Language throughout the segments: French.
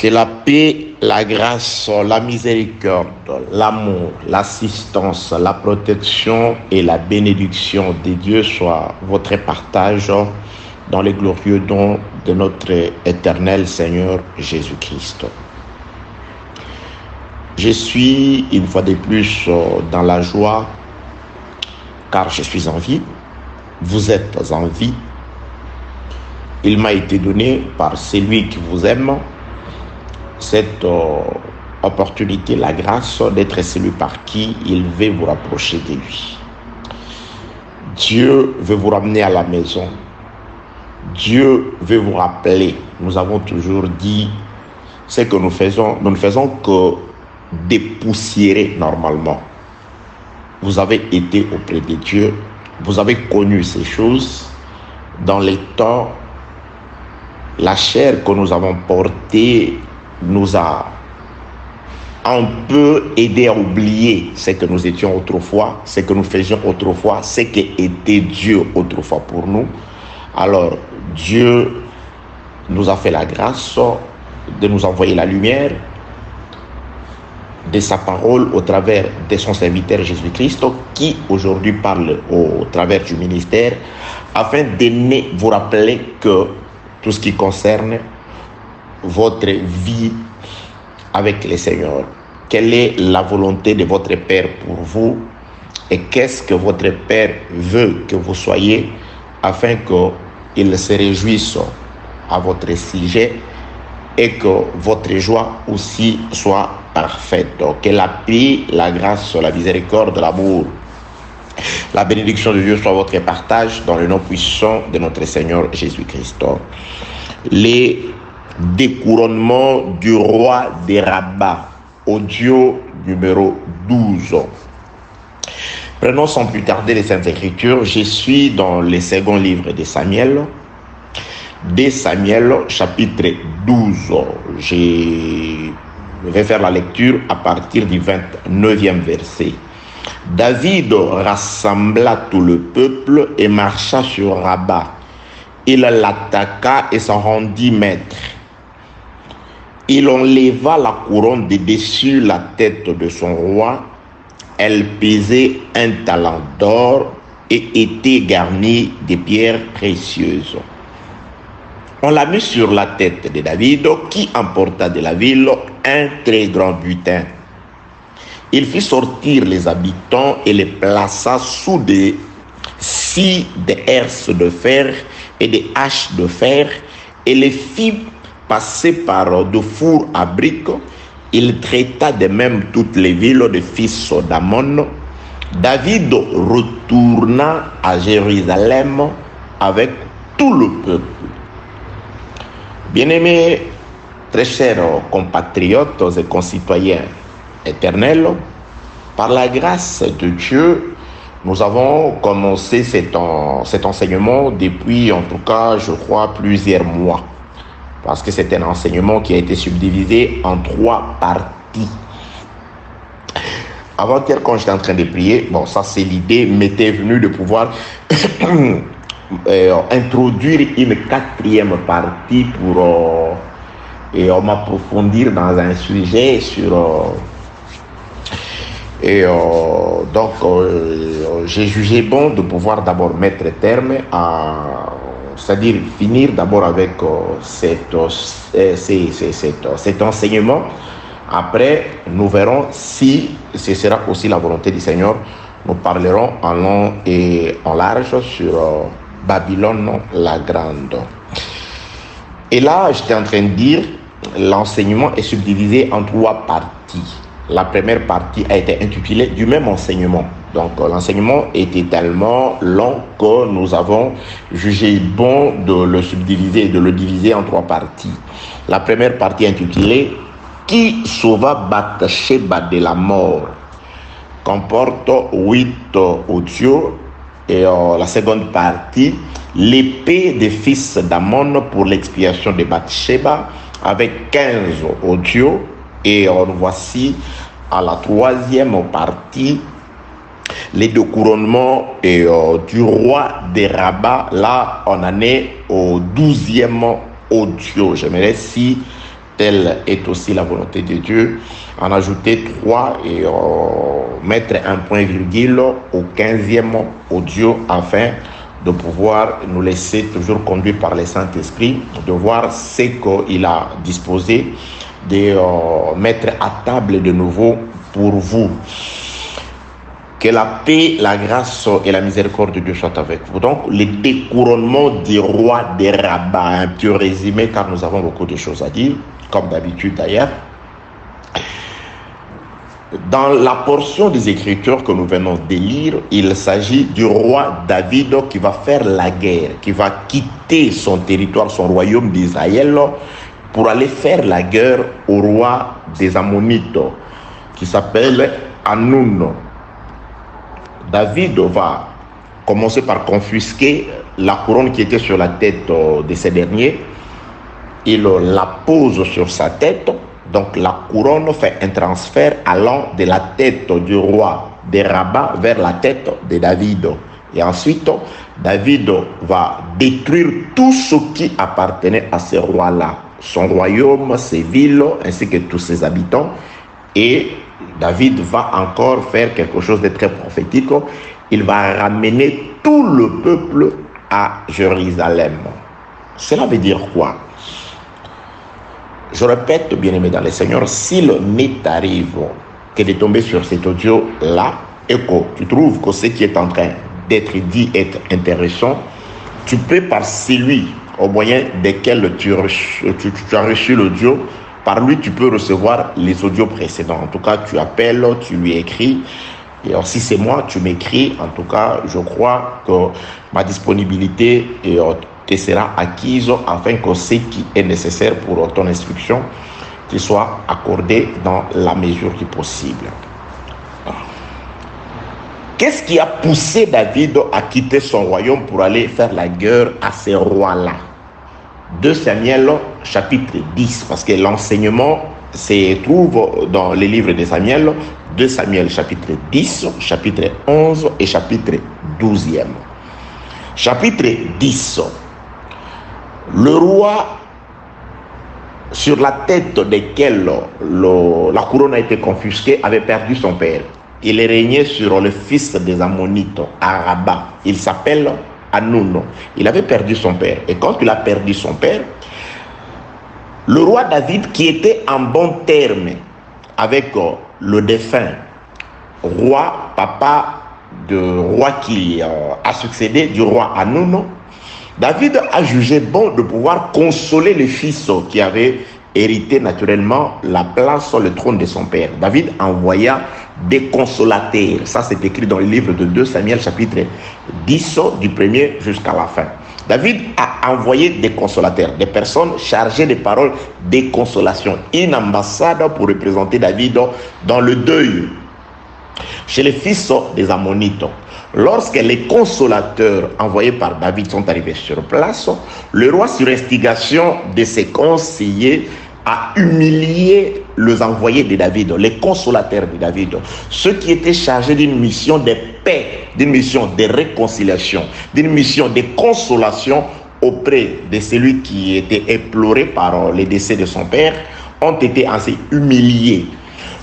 Que la paix, la grâce, la miséricorde, l'amour, l'assistance, la protection et la bénédiction de Dieu soient votre partage dans les glorieux dons de notre éternel Seigneur Jésus-Christ. Je suis une fois de plus dans la joie car je suis en vie. Vous êtes en vie. Il m'a été donné par celui qui vous aime cette opportunité, la grâce d'être celui par qui il veut vous rapprocher de lui. Dieu veut vous ramener à la maison. Dieu veut vous rappeler. Nous avons toujours dit ce que nous faisons. Nous ne faisons que dépoussiérer normalement. Vous avez été auprès de Dieu. Vous avez connu ces choses. Dans les temps, la chair que nous avons portée nous a un peu aidé à oublier ce que nous étions autrefois, ce que nous faisions autrefois, ce qu'était Dieu autrefois pour nous. Alors, Dieu nous a fait la grâce de nous envoyer la lumière de sa parole au travers de son serviteur Jésus-Christ qui aujourd'hui parle au travers du ministère afin de vous rappeler que tout ce qui concerne votre vie avec le Seigneur. Quelle est la volonté de votre Père pour vous et qu'est-ce que votre Père veut que vous soyez afin qu'il se réjouisse à votre sujet et que votre joie aussi soit parfaite. Que la paix, la grâce, la miséricorde, l'amour, la bénédiction de Dieu soit votre partage dans le nom puissant de notre Seigneur Jésus-Christ. Les découronnements du roi des Rabbats, audio numéro 12. Prenons sans plus tarder les Saintes Écritures. Je suis dans le second livre de Samuel. De Samuel, chapitre 12. Je vais faire la lecture à partir du 29e verset. David rassembla tout le peuple et marcha sur Rabat. Il l'attaqua et s'en rendit maître. Il enleva la couronne de dessus la tête de son roi. Elle pesait 1 talent d'or et était garnie de pierres précieuses. On l'a mis sur la tête de David qui emporta de la ville un très grand butin. Il fit sortir les habitants et les plaça sous des scies de herses de fer et des haches de fer et les fit passer par de fours à briques. Il traita de même toutes les villes des fils d'Ammon. David retourna à Jérusalem avec tout le peuple. Bien-aimés, très chers compatriotes et concitoyens éternels, par la grâce de Dieu, nous avons commencé cet enseignement depuis, en tout cas, je crois, plusieurs mois. Parce que c'est un enseignement qui a été subdivisé en 3 parties. Avant-hier, quand j'étais en train de prier, bon, ça c'est l'idée, m'était venue de pouvoir introduire une 4e partie pour m'approfondir dans un sujet sur... donc, j'ai jugé bon de pouvoir d'abord mettre terme à... c'est-à-dire finir d'abord avec cet enseignement. Après, nous verrons si ce sera aussi la volonté du Seigneur. Nous parlerons en long et en large sur Babylone la Grande. Et là, j'étais en train de dire, l'enseignement est subdivisé en 3 parties. La première partie a été intitulée du même enseignement. Donc, l'enseignement était tellement long que nous avons jugé bon de le subdiviser, de le diviser en 3 parties. La première partie intitulée « Qui sauva Bathsheba de la mort ?» comporte 8 audios. Et la seconde partie « L'épée des fils d'Ammon pour l'expiation de Bathsheba » avec 15 audios. Et voici à la 3e partie les 2 couronnements du roi des Rabbats. Là, on en est au 12e audio. J'aimerais si telle est aussi la volonté de Dieu, en ajouter 3 et mettre un point virgule au 15e audio afin de pouvoir nous laisser toujours conduire par le Saint-Esprit, de voir ce qu'il a disposé, de mettre à table de nouveau pour vous. Que la paix, la grâce et la miséricorde de Dieu soient avec vous. Donc, le découronnement du roi des Rabbats, un petit résumé, car nous avons beaucoup de choses à dire, comme d'habitude d'ailleurs. Dans la portion des Écritures que nous venons de lire, il s'agit du roi David qui va faire la guerre, qui va quitter son territoire, son royaume d'Israël, pour aller faire la guerre au roi des Ammonites, qui s'appelle Hanoun. David va commencer par confisquer la couronne qui était sur la tête de ces derniers. Il la pose sur sa tête. Donc la couronne fait un transfert allant de la tête du roi des Rabbats vers la tête de David. Et ensuite, David va détruire tout ce qui appartenait à ce roi-là. Son royaume, ses villes, ainsi que tous ses habitants. Et David va encore faire quelque chose de très prophétique. Il va ramener tout le peuple à Jérusalem. Cela veut dire quoi? Je répète, bien-aimés dans le Seigneur, s'il m'est arrive que de tomber sur cet audio-là et que tu trouves que ce qui est en train d'être dit est intéressant, tu peux par celui au moyen desquels tu as reçu l'audio, par lui, tu peux recevoir les audios précédents. En tout cas, tu appelles, tu lui écris. Et alors, si c'est moi, tu m'écris. En tout cas, je crois que ma disponibilité te sera acquise afin que ce qui est nécessaire pour ton instruction te soit accordé dans la mesure du possible. Qu'est-ce qui a poussé David à quitter son royaume pour aller faire la guerre à ces rois-là? 2 Samuel chapitre 10, parce que l'enseignement se trouve dans les livres de Samuel, 2 Samuel chapitre 10, chapitre 11 et chapitre 12e. Chapitre 10, le roi sur la tête desquels la couronne a été confisquée avait perdu son père. Il régnait sur le fils des Ammonites à Rabat. Il s'appelle Hanoun. Il avait perdu son père. Et quand il a perdu son père, le roi David, qui était en bon terme avec le défunt roi, papa de roi qui a succédé du roi Hanoun, David a jugé bon de pouvoir consoler le fils qui avait hérité naturellement la place sur le trône de son père. David envoya des consolateurs. Ça, c'est écrit dans le livre de 2 Samuel, chapitre 10, du premier jusqu'à la fin. David a envoyé des consolateurs, des personnes chargées de paroles de consolation, une ambassade pour représenter David dans le deuil chez les fils des Ammonites. Lorsque les consolateurs envoyés par David sont arrivés sur place, le roi, sur instigation de ses conseillers, a humilié les envoyés de David, les consolateurs de David, ceux qui étaient chargés d'une mission de paix, d'une mission de réconciliation, d'une mission de consolation auprès de celui qui était éploré par le décès de son père, ont été ainsi humiliés.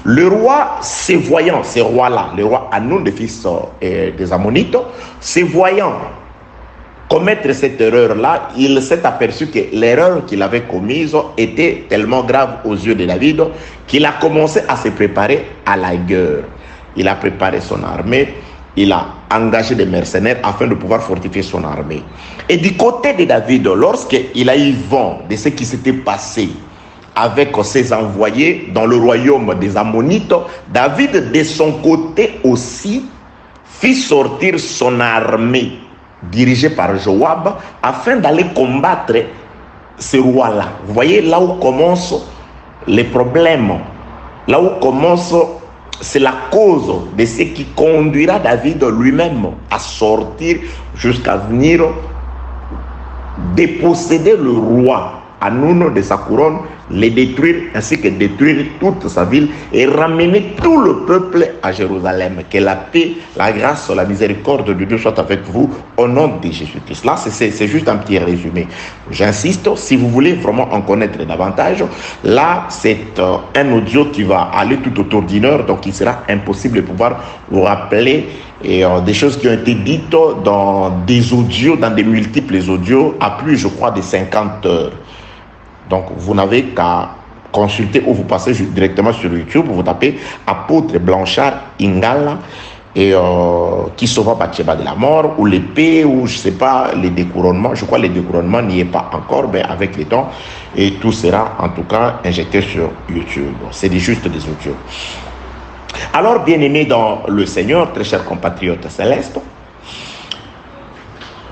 Le roi, se voyant, ce roi-là, le roi Hanoun, le fils des Ammonites, se voyant commettre cette erreur-là, il s'est aperçu que l'erreur qu'il avait commise était tellement grave aux yeux de David qu'il a commencé à se préparer à la guerre. Il a préparé son armée, il a engagé des mercenaires afin de pouvoir fortifier son armée. Et du côté de David, lorsqu'il a eu vent de ce qui s'était passé avec ses envoyés dans le royaume des Ammonites, David, de son côté aussi, fit sortir son armée dirigé par Joab, afin d'aller combattre ce roi-là. Vous voyez là où commencent les problèmes, là où commence, c'est la cause de ce qui conduira David lui-même à sortir jusqu'à venir déposséder le roi Hanun de sa couronne, les détruire ainsi que détruire toute sa ville et ramener tout le peuple à Jérusalem. Que la paix, la grâce, la miséricorde de Dieu soit avec vous au nom de Jésus-Christ. Là, c'est juste un petit résumé. J'insiste, si vous voulez vraiment en connaître davantage, là, c'est un audio qui va aller tout autour d'une heure, donc il sera impossible de pouvoir vous rappeler des choses qui ont été dites dans des audios, dans des multiples audios, à plus, je crois, de 50 heures. Donc, vous n'avez qu'à consulter ou vous passez directement sur YouTube, vous tapez Apôtre Blanchard Ingala et qui sauva Bathsheba de la mort, ou l'épée, ou je ne sais pas, les découronnements. Je crois que les découronnements n'y est pas encore, mais avec le temps, et tout sera en tout cas injecté sur YouTube. C'est juste des audios. Alors, bien-aimés dans le Seigneur, très chers compatriotes célestes,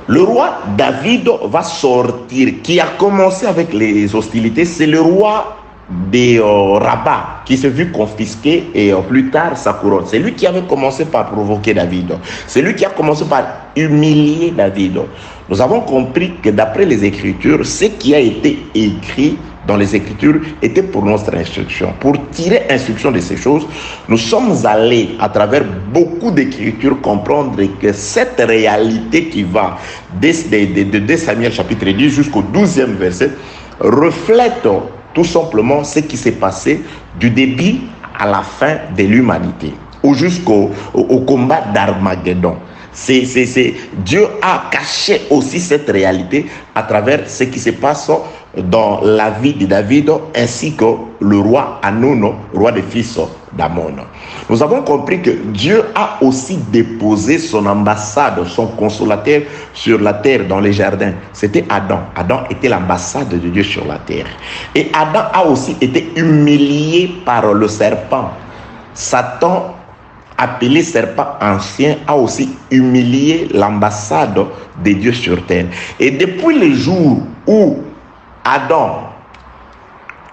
le roi David va sortir, qui a commencé avec les hostilités, c'est le roi de Rabat, qui s'est vu confisquer et plus tard sa couronne. C'est lui qui avait commencé par provoquer David. C'est lui qui a commencé par humilier David. Nous avons compris que d'après les Écritures, ce qui a été écrit dans les Écritures était pour notre instruction. Pour tirer instruction de ces choses, nous sommes allés à travers beaucoup d'Écritures comprendre que cette réalité qui va de Samuel chapitre 10 jusqu'au 12e verset reflète tout simplement ce qui s'est passé du début à la fin de l'humanité ou jusqu'au combat d'Armageddon. Dieu a caché aussi cette réalité à travers ce qui se passe dans la vie de David ainsi que le roi Hanun, roi des fils d'Amon. Nous avons compris que Dieu a aussi déposé son ambassade, son consolateur sur la terre, dans les jardins. C'était Adam. Adam était l'ambassade de Dieu sur la terre. Et Adam a aussi été humilié par le serpent. Satan, appelé serpent ancien, a aussi humilié l'ambassade de Dieu sur terre. Et depuis le jour où Adam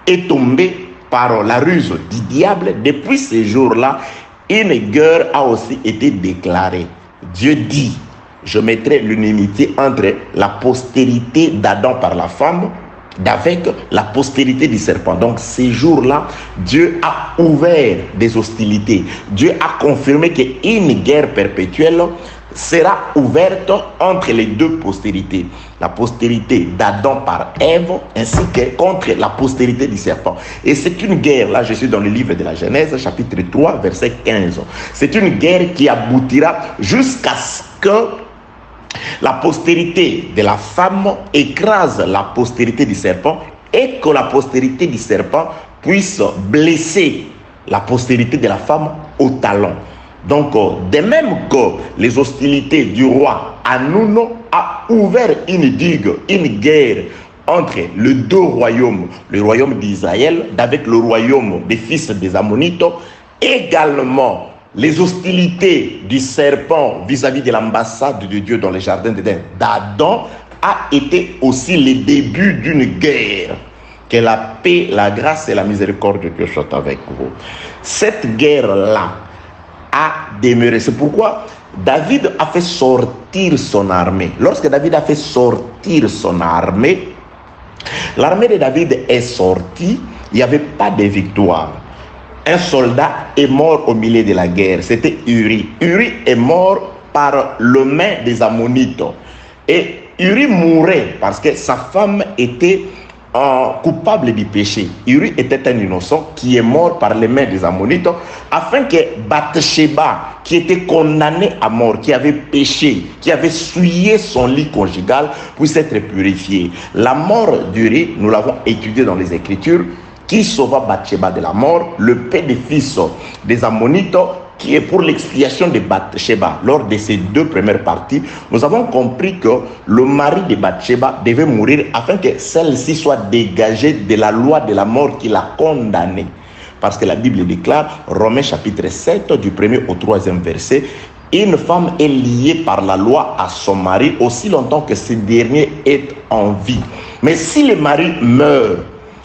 est tombé par la ruse du diable, depuis ce jour-là, une guerre a aussi été déclarée. Dieu dit, je mettrai l'unanimité entre la postérité d'Adam par la femme, d'avec la postérité du serpent. Donc ces jours-là, Dieu a ouvert des hostilités. Dieu a confirmé qu'une guerre perpétuelle sera ouverte entre les deux postérités. La postérité d'Adam par Ève ainsi que contre la postérité du serpent. Et c'est une guerre, là je suis dans le livre de la Genèse, chapitre 3, verset 15. C'est une guerre qui aboutira jusqu'à ce que la postérité de la femme écrase la postérité du serpent et que la postérité du serpent puisse blesser la postérité de la femme au talon. Donc, de même que les hostilités du roi Hanun a ouvert une digue, une guerre entre les deux royaumes, le royaume d'Israël avec le royaume des fils des Ammonites, également les hostilités du serpent vis-à-vis de l'ambassade de Dieu dans les jardins d'Adam a été aussi le début d'une guerre. Que la paix, la grâce et la miséricorde de Dieu soient avec vous. Cette guerre-là a demeuré. C'est pourquoi David a fait sortir son armée. Lorsque David a fait sortir son armée, l'armée de David est sortie, il n'y avait pas de victoire. Un soldat est mort au milieu de la guerre, c'était Uri. Uri est mort par le main des Ammonites. Et Uri mourait parce que sa femme était coupable du péché. Uri était un innocent qui est mort par les mains des Ammonites afin que Bathsheba, qui était condamnée à mort, qui avait péché, qui avait souillé son lit conjugal, puisse être purifiée. La mort d'Uri, nous l'avons étudié dans les Écritures, qui sauva Bathsheba de la mort, le père des fils des Ammonites, qui est pour l'expiation de Bathsheba. Lors de ces deux premières parties, nous avons compris que le mari de Bathsheba devait mourir afin que celle-ci soit dégagée de la loi de la mort qui l'a condamnée. Parce que la Bible déclare, Romains chapitre 7, du 1er au 3e verset, une femme est liée par la loi à son mari aussi longtemps que ce dernier est en vie. Mais si le mari meurt,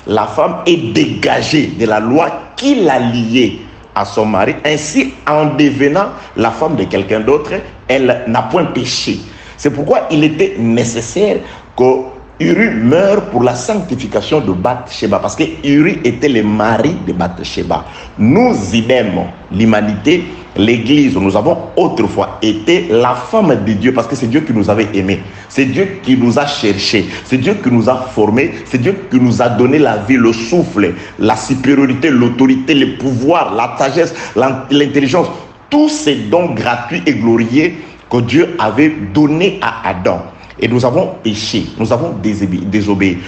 la femme est dégagée de la loi qui l'a liée à son mari. Ainsi, en devenant la femme de quelqu'un d'autre, elle n'a point péché. C'est pourquoi il était nécessaire que Uri meurt pour la sanctification de Bathsheba, parce que Uri était le mari de Bathsheba. Nous, idem, l'humanité, l'Église, nous avons autrefois été la femme de Dieu, parce que c'est Dieu qui nous avait aimés. C'est Dieu qui nous a cherchés. C'est Dieu qui nous a formés. C'est Dieu qui nous a donné la vie, le souffle, la supériorité, l'autorité, le pouvoir, la sagesse, l'intelligence. Tous ces dons gratuits et glorieux que Dieu avait donnés à Adam. Et nous avons péché, nous avons désobéi.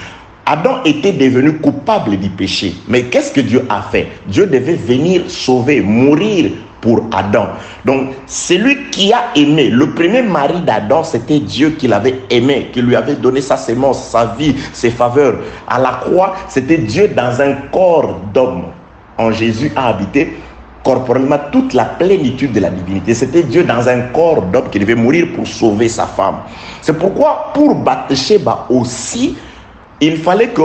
Adam était devenu coupable du péché. Mais qu'est-ce que Dieu a fait? Dieu devait venir sauver, mourir pour Adam. Donc, celui qui a aimé, le premier mari d'Adam, c'était Dieu qui l'avait aimé, qui lui avait donné sa sémence, sa vie, ses faveurs. À la croix, c'était Dieu dans un corps d'homme. En Jésus a habité corporellement toute la plénitude de la divinité. C'était Dieu dans un corps d'homme qui devait mourir pour sauver sa femme. C'est pourquoi pour Bathsheba aussi, il fallait que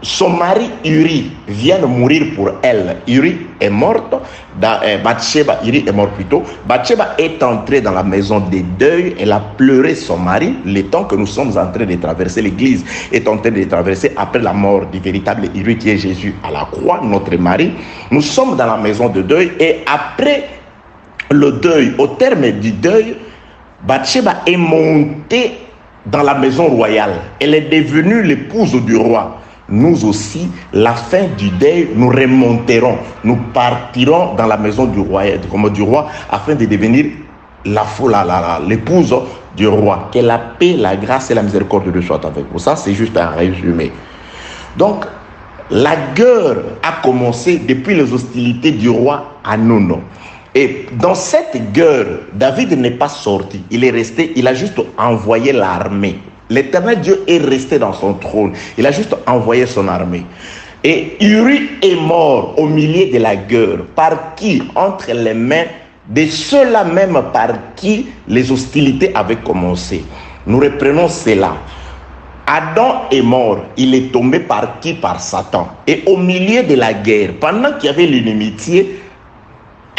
son mari Uri vienne mourir pour elle. Uri est morte, Bathsheba, Uri est mort plutôt. Bathsheba est entrée dans la maison des deuils, elle a pleuré son mari. Le temps que nous sommes en train de traverser, l'Église est en train de traverser après la mort du véritable Uri qui est Jésus à la croix, notre mari. Nous sommes dans la maison de deuil et après le deuil, au terme du deuil, Bathsheba est montée dans la maison royale. Elle est devenue l'épouse du roi. Nous aussi, la fin du deuil, nous remonterons. Nous partirons dans la maison du roi afin de devenir l'épouse du roi. Que la paix, la grâce et la miséricorde de Dieu soient avec vous. Ça, c'est juste un résumé. Donc, la guerre a commencé depuis les hostilités du roi Hanun. Et dans cette guerre, David n'est pas sorti. Il est resté, il a juste envoyé l'armée. L'Éternel Dieu est resté dans son trône. Il a juste envoyé son armée. Et Uri est mort au milieu de la guerre. Par qui? Entre les mains de ceux-là même par qui les hostilités avaient commencé. Nous reprenons cela. Adam est mort. Il est tombé par qui? Par Satan. Et au milieu de la guerre, pendant qu'il y avait l'inimitié,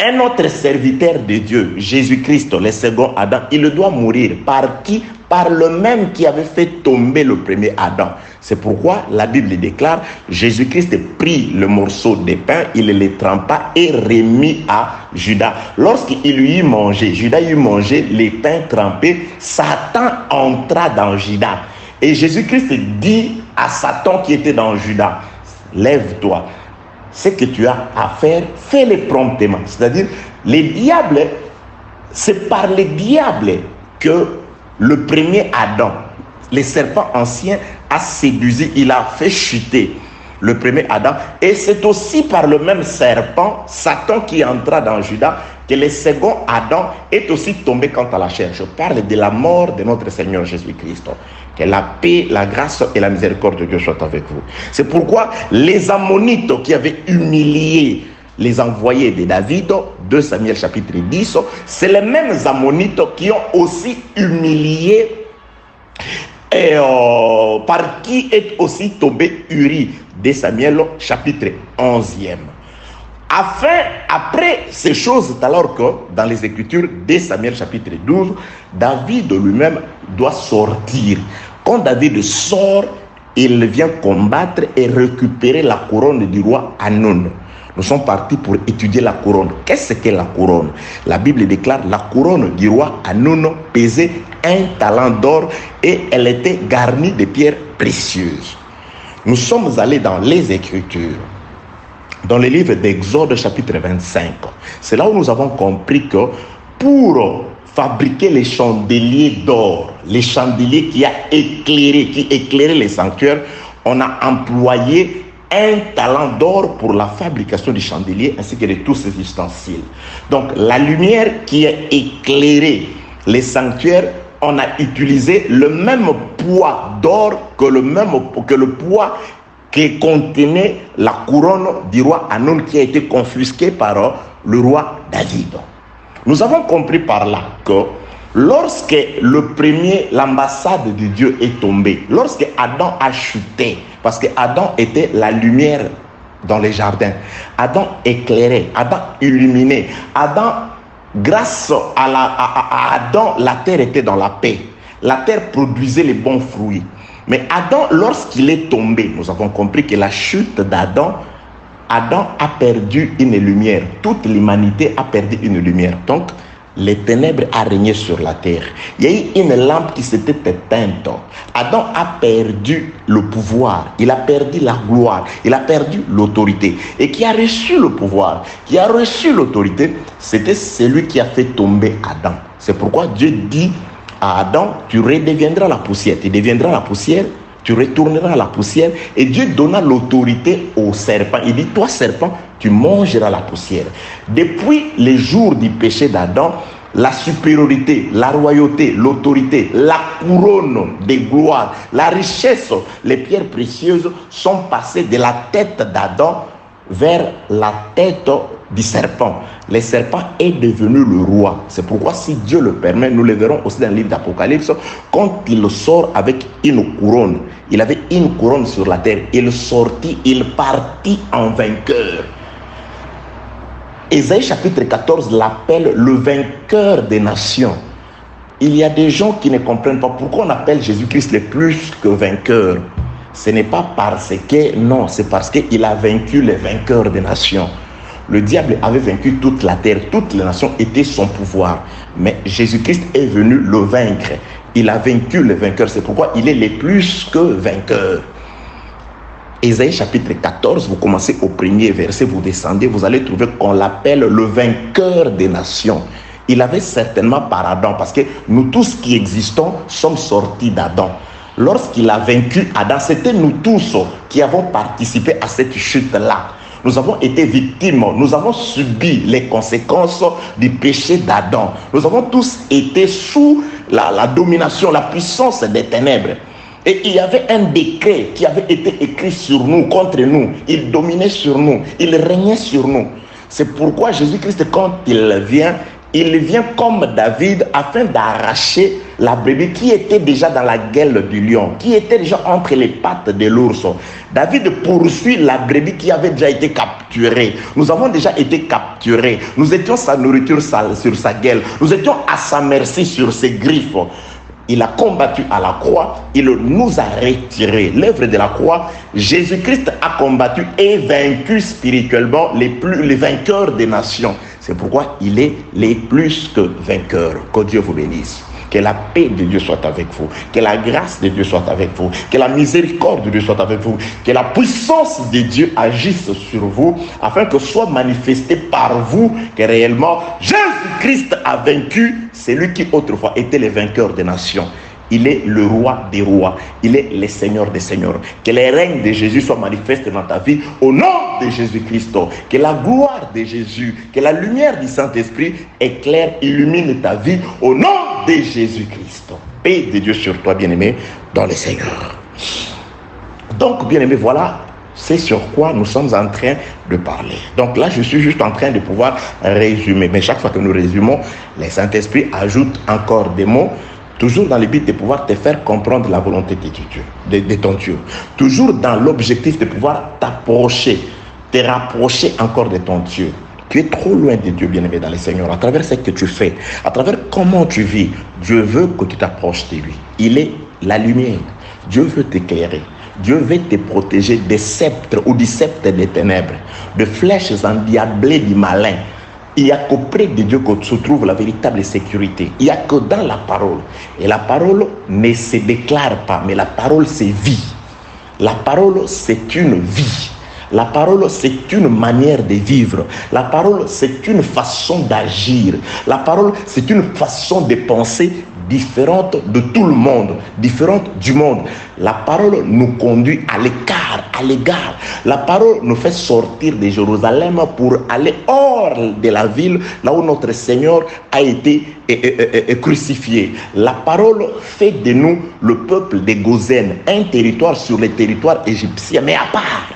un autre serviteur de Dieu, Jésus-Christ, le second Adam, il doit mourir. Par qui? Par le même qui avait fait tomber le premier Adam. C'est pourquoi la Bible déclare, Jésus-Christ prit le morceau de pain, il le trempa et remit à Judas. Lorsqu'il lui eut mangé, Judas eut mangé les pains trempés, Satan entra dans Judas. Et Jésus-Christ dit à Satan qui était dans Judas, lève-toi. Ce que tu as à faire, fais-le promptement. C'est-à-dire, les diables, c'est par les diables que le premier Adam, le serpent ancien, a séduit, il a fait chuter le premier Adam. Et c'est aussi par le même serpent, Satan, qui entra dans Judas, que le second Adam est aussi tombé quant à la chair. Je parle de la mort de notre Seigneur Jésus-Christ. Que la paix, la grâce et la miséricorde de Dieu soient avec vous. C'est pourquoi les Ammonites qui avaient humilié les envoyés de David, 2 Samuel chapitre 10, c'est les mêmes Ammonites qui ont aussi humilié par qui est aussi tombé Uri, 2 Samuel chapitre 11e. Après ces choses, alors que dans les Écritures, 2 Samuel chapitre 12, David lui-même doit sortir. Quand David sort, il vient combattre et récupérer la couronne du roi Hanun. Nous sommes partis pour étudier la couronne. Qu'est-ce qu'est la couronne? La Bible déclare la couronne du roi Hanun pesait 1 talent d'or et elle était garnie de pierres précieuses. Nous sommes allés dans les Écritures. Dans le livre d'Exode chapitre 25, c'est là où nous avons compris que pour fabriquer les chandeliers d'or, les chandeliers qui éclairaient les sanctuaires, on a employé 1 talent d'or pour la fabrication du chandelier ainsi que de tous ces ustensiles. Donc la lumière qui a éclairé les sanctuaires, on a utilisé le même poids d'or que le poids qui contenait la couronne du roi Hanun qui a été confisquée par le roi David. Nous avons compris par là que lorsque l'ambassade de Dieu est tombée, lorsque Adam a chuté, parce que Adam était la lumière dans les jardins, Adam éclairait, Adam illuminait, Adam, grâce à Adam, la terre était dans la paix, la terre produisait les bons fruits. Mais Adam, lorsqu'il est tombé, nous avons compris que la chute d'Adam, Adam a perdu une lumière. Toute l'humanité a perdu une lumière. Donc, les ténèbres a régné sur la terre. Il y a eu une lampe qui s'était éteinte. Adam a perdu le pouvoir, il a perdu la gloire, il a perdu l'autorité. Et qui a reçu le pouvoir, qui a reçu l'autorité, c'était celui qui a fait tomber Adam. C'est pourquoi Dieu dit à Adam, tu redeviendras la poussière, tu deviendras la poussière, tu retourneras à la poussière. Et Dieu donna l'autorité au serpent. Il dit, toi serpent, tu mangeras la poussière. Depuis les jours du péché d'Adam, la supériorité, la royauté, l'autorité, la couronne de gloire, la richesse, les pierres précieuses sont passées de la tête d'Adam vers la tête du serpent. Le serpent est devenu le roi. C'est pourquoi, si Dieu le permet, nous le verrons aussi dans le livre d'Apocalypse, quand il sort avec une couronne, il avait une couronne sur la terre, il sortit, il partit en vainqueur. Ésaïe chapitre 14 l'appelle le vainqueur des nations. Il y a des gens qui ne comprennent pas pourquoi on appelle Jésus-Christ le plus que vainqueur. Ce n'est pas parce que, non, c'est parce qu'il a vaincu les vainqueurs des nations. Le diable avait vaincu toute la terre, toutes les nations étaient son pouvoir. Mais Jésus-Christ est venu le vaincre. Il a vaincu les vainqueurs, c'est pourquoi il est le plus que vainqueur. Ésaïe chapitre 14, vous commencez au premier verset, vous descendez, vous allez trouver qu'on l'appelle le vainqueur des nations. Il avait certainement par Adam, parce que nous tous qui existons sommes sortis d'Adam. Lorsqu'il a vaincu Adam, c'était nous tous qui avons participé à cette chute-là. Nous avons été victimes, nous avons subi les conséquences du péché d'Adam. Nous avons tous été sous la domination, la puissance des ténèbres. Et il y avait un décret qui avait été écrit sur nous, contre nous. Il dominait sur nous, il régnait sur nous. C'est pourquoi Jésus-Christ, quand il vient comme David afin d'arracher la brebis qui était déjà dans la gueule du lion, qui était déjà entre les pattes de l'ours. David poursuit la brebis qui avait déjà été capturée. Nous avons déjà été capturés. Nous étions sa nourriture sur sa gueule. Nous étions à sa merci sur ses griffes. Il a combattu à la croix, il nous a retiré l'œuvre de la croix. Jésus-Christ a combattu et vaincu spirituellement les vainqueurs des nations. C'est pourquoi il est les plus que vainqueur. Que Dieu vous bénisse. Que la paix de Dieu soit avec vous. Que la grâce de Dieu soit avec vous. Que la miséricorde de Dieu soit avec vous. Que la puissance de Dieu agisse sur vous afin que soit manifesté par vous que réellement Jésus-Christ a vaincu celui qui autrefois était le vainqueur des nations. Il est le roi des rois. Il est le seigneur des seigneurs. Que les règnes de Jésus soient manifestés dans ta vie au nom de Jésus-Christ. Que la gloire de Jésus, que la lumière du Saint-Esprit éclaire, illumine ta vie au nom de Jésus-Christ. Paix de Dieu sur toi, bien-aimé, dans le Seigneur. Donc, bien-aimé, voilà, c'est sur quoi nous sommes en train de parler. Donc là, je suis juste en train de pouvoir résumer. Mais chaque fois que nous résumons, le Saint-Esprit ajoute encore des mots, toujours dans le but de pouvoir te faire comprendre la volonté de Dieu, de ton Dieu. Toujours dans l'objectif de pouvoir t'approcher, te rapprocher encore de ton Dieu. Tu es trop loin de Dieu, bien-aimé dans le Seigneur. À travers ce que tu fais, à travers comment tu vis, Dieu veut que tu t'approches de lui. Il est la lumière. Dieu veut t'éclairer. Dieu veut te protéger des sceptres ou du sceptre des ténèbres, de flèches endiablées du malin. Il n'y a qu'auprès de Dieu que se trouve la véritable sécurité. Il n'y a que dans la parole. Et la parole ne se déclare pas, mais la parole c'est vie. La parole c'est une vie. La parole c'est une manière de vivre. La parole c'est une façon d'agir. La parole c'est une façon de penser différente de tout le monde, différente du monde. La parole nous conduit à l'égard. La parole nous fait sortir de Jérusalem pour aller hors de la ville, là où notre Seigneur a été crucifié. La parole fait de nous le peuple de Gozen, un territoire sur le territoire égyptien, mais à part.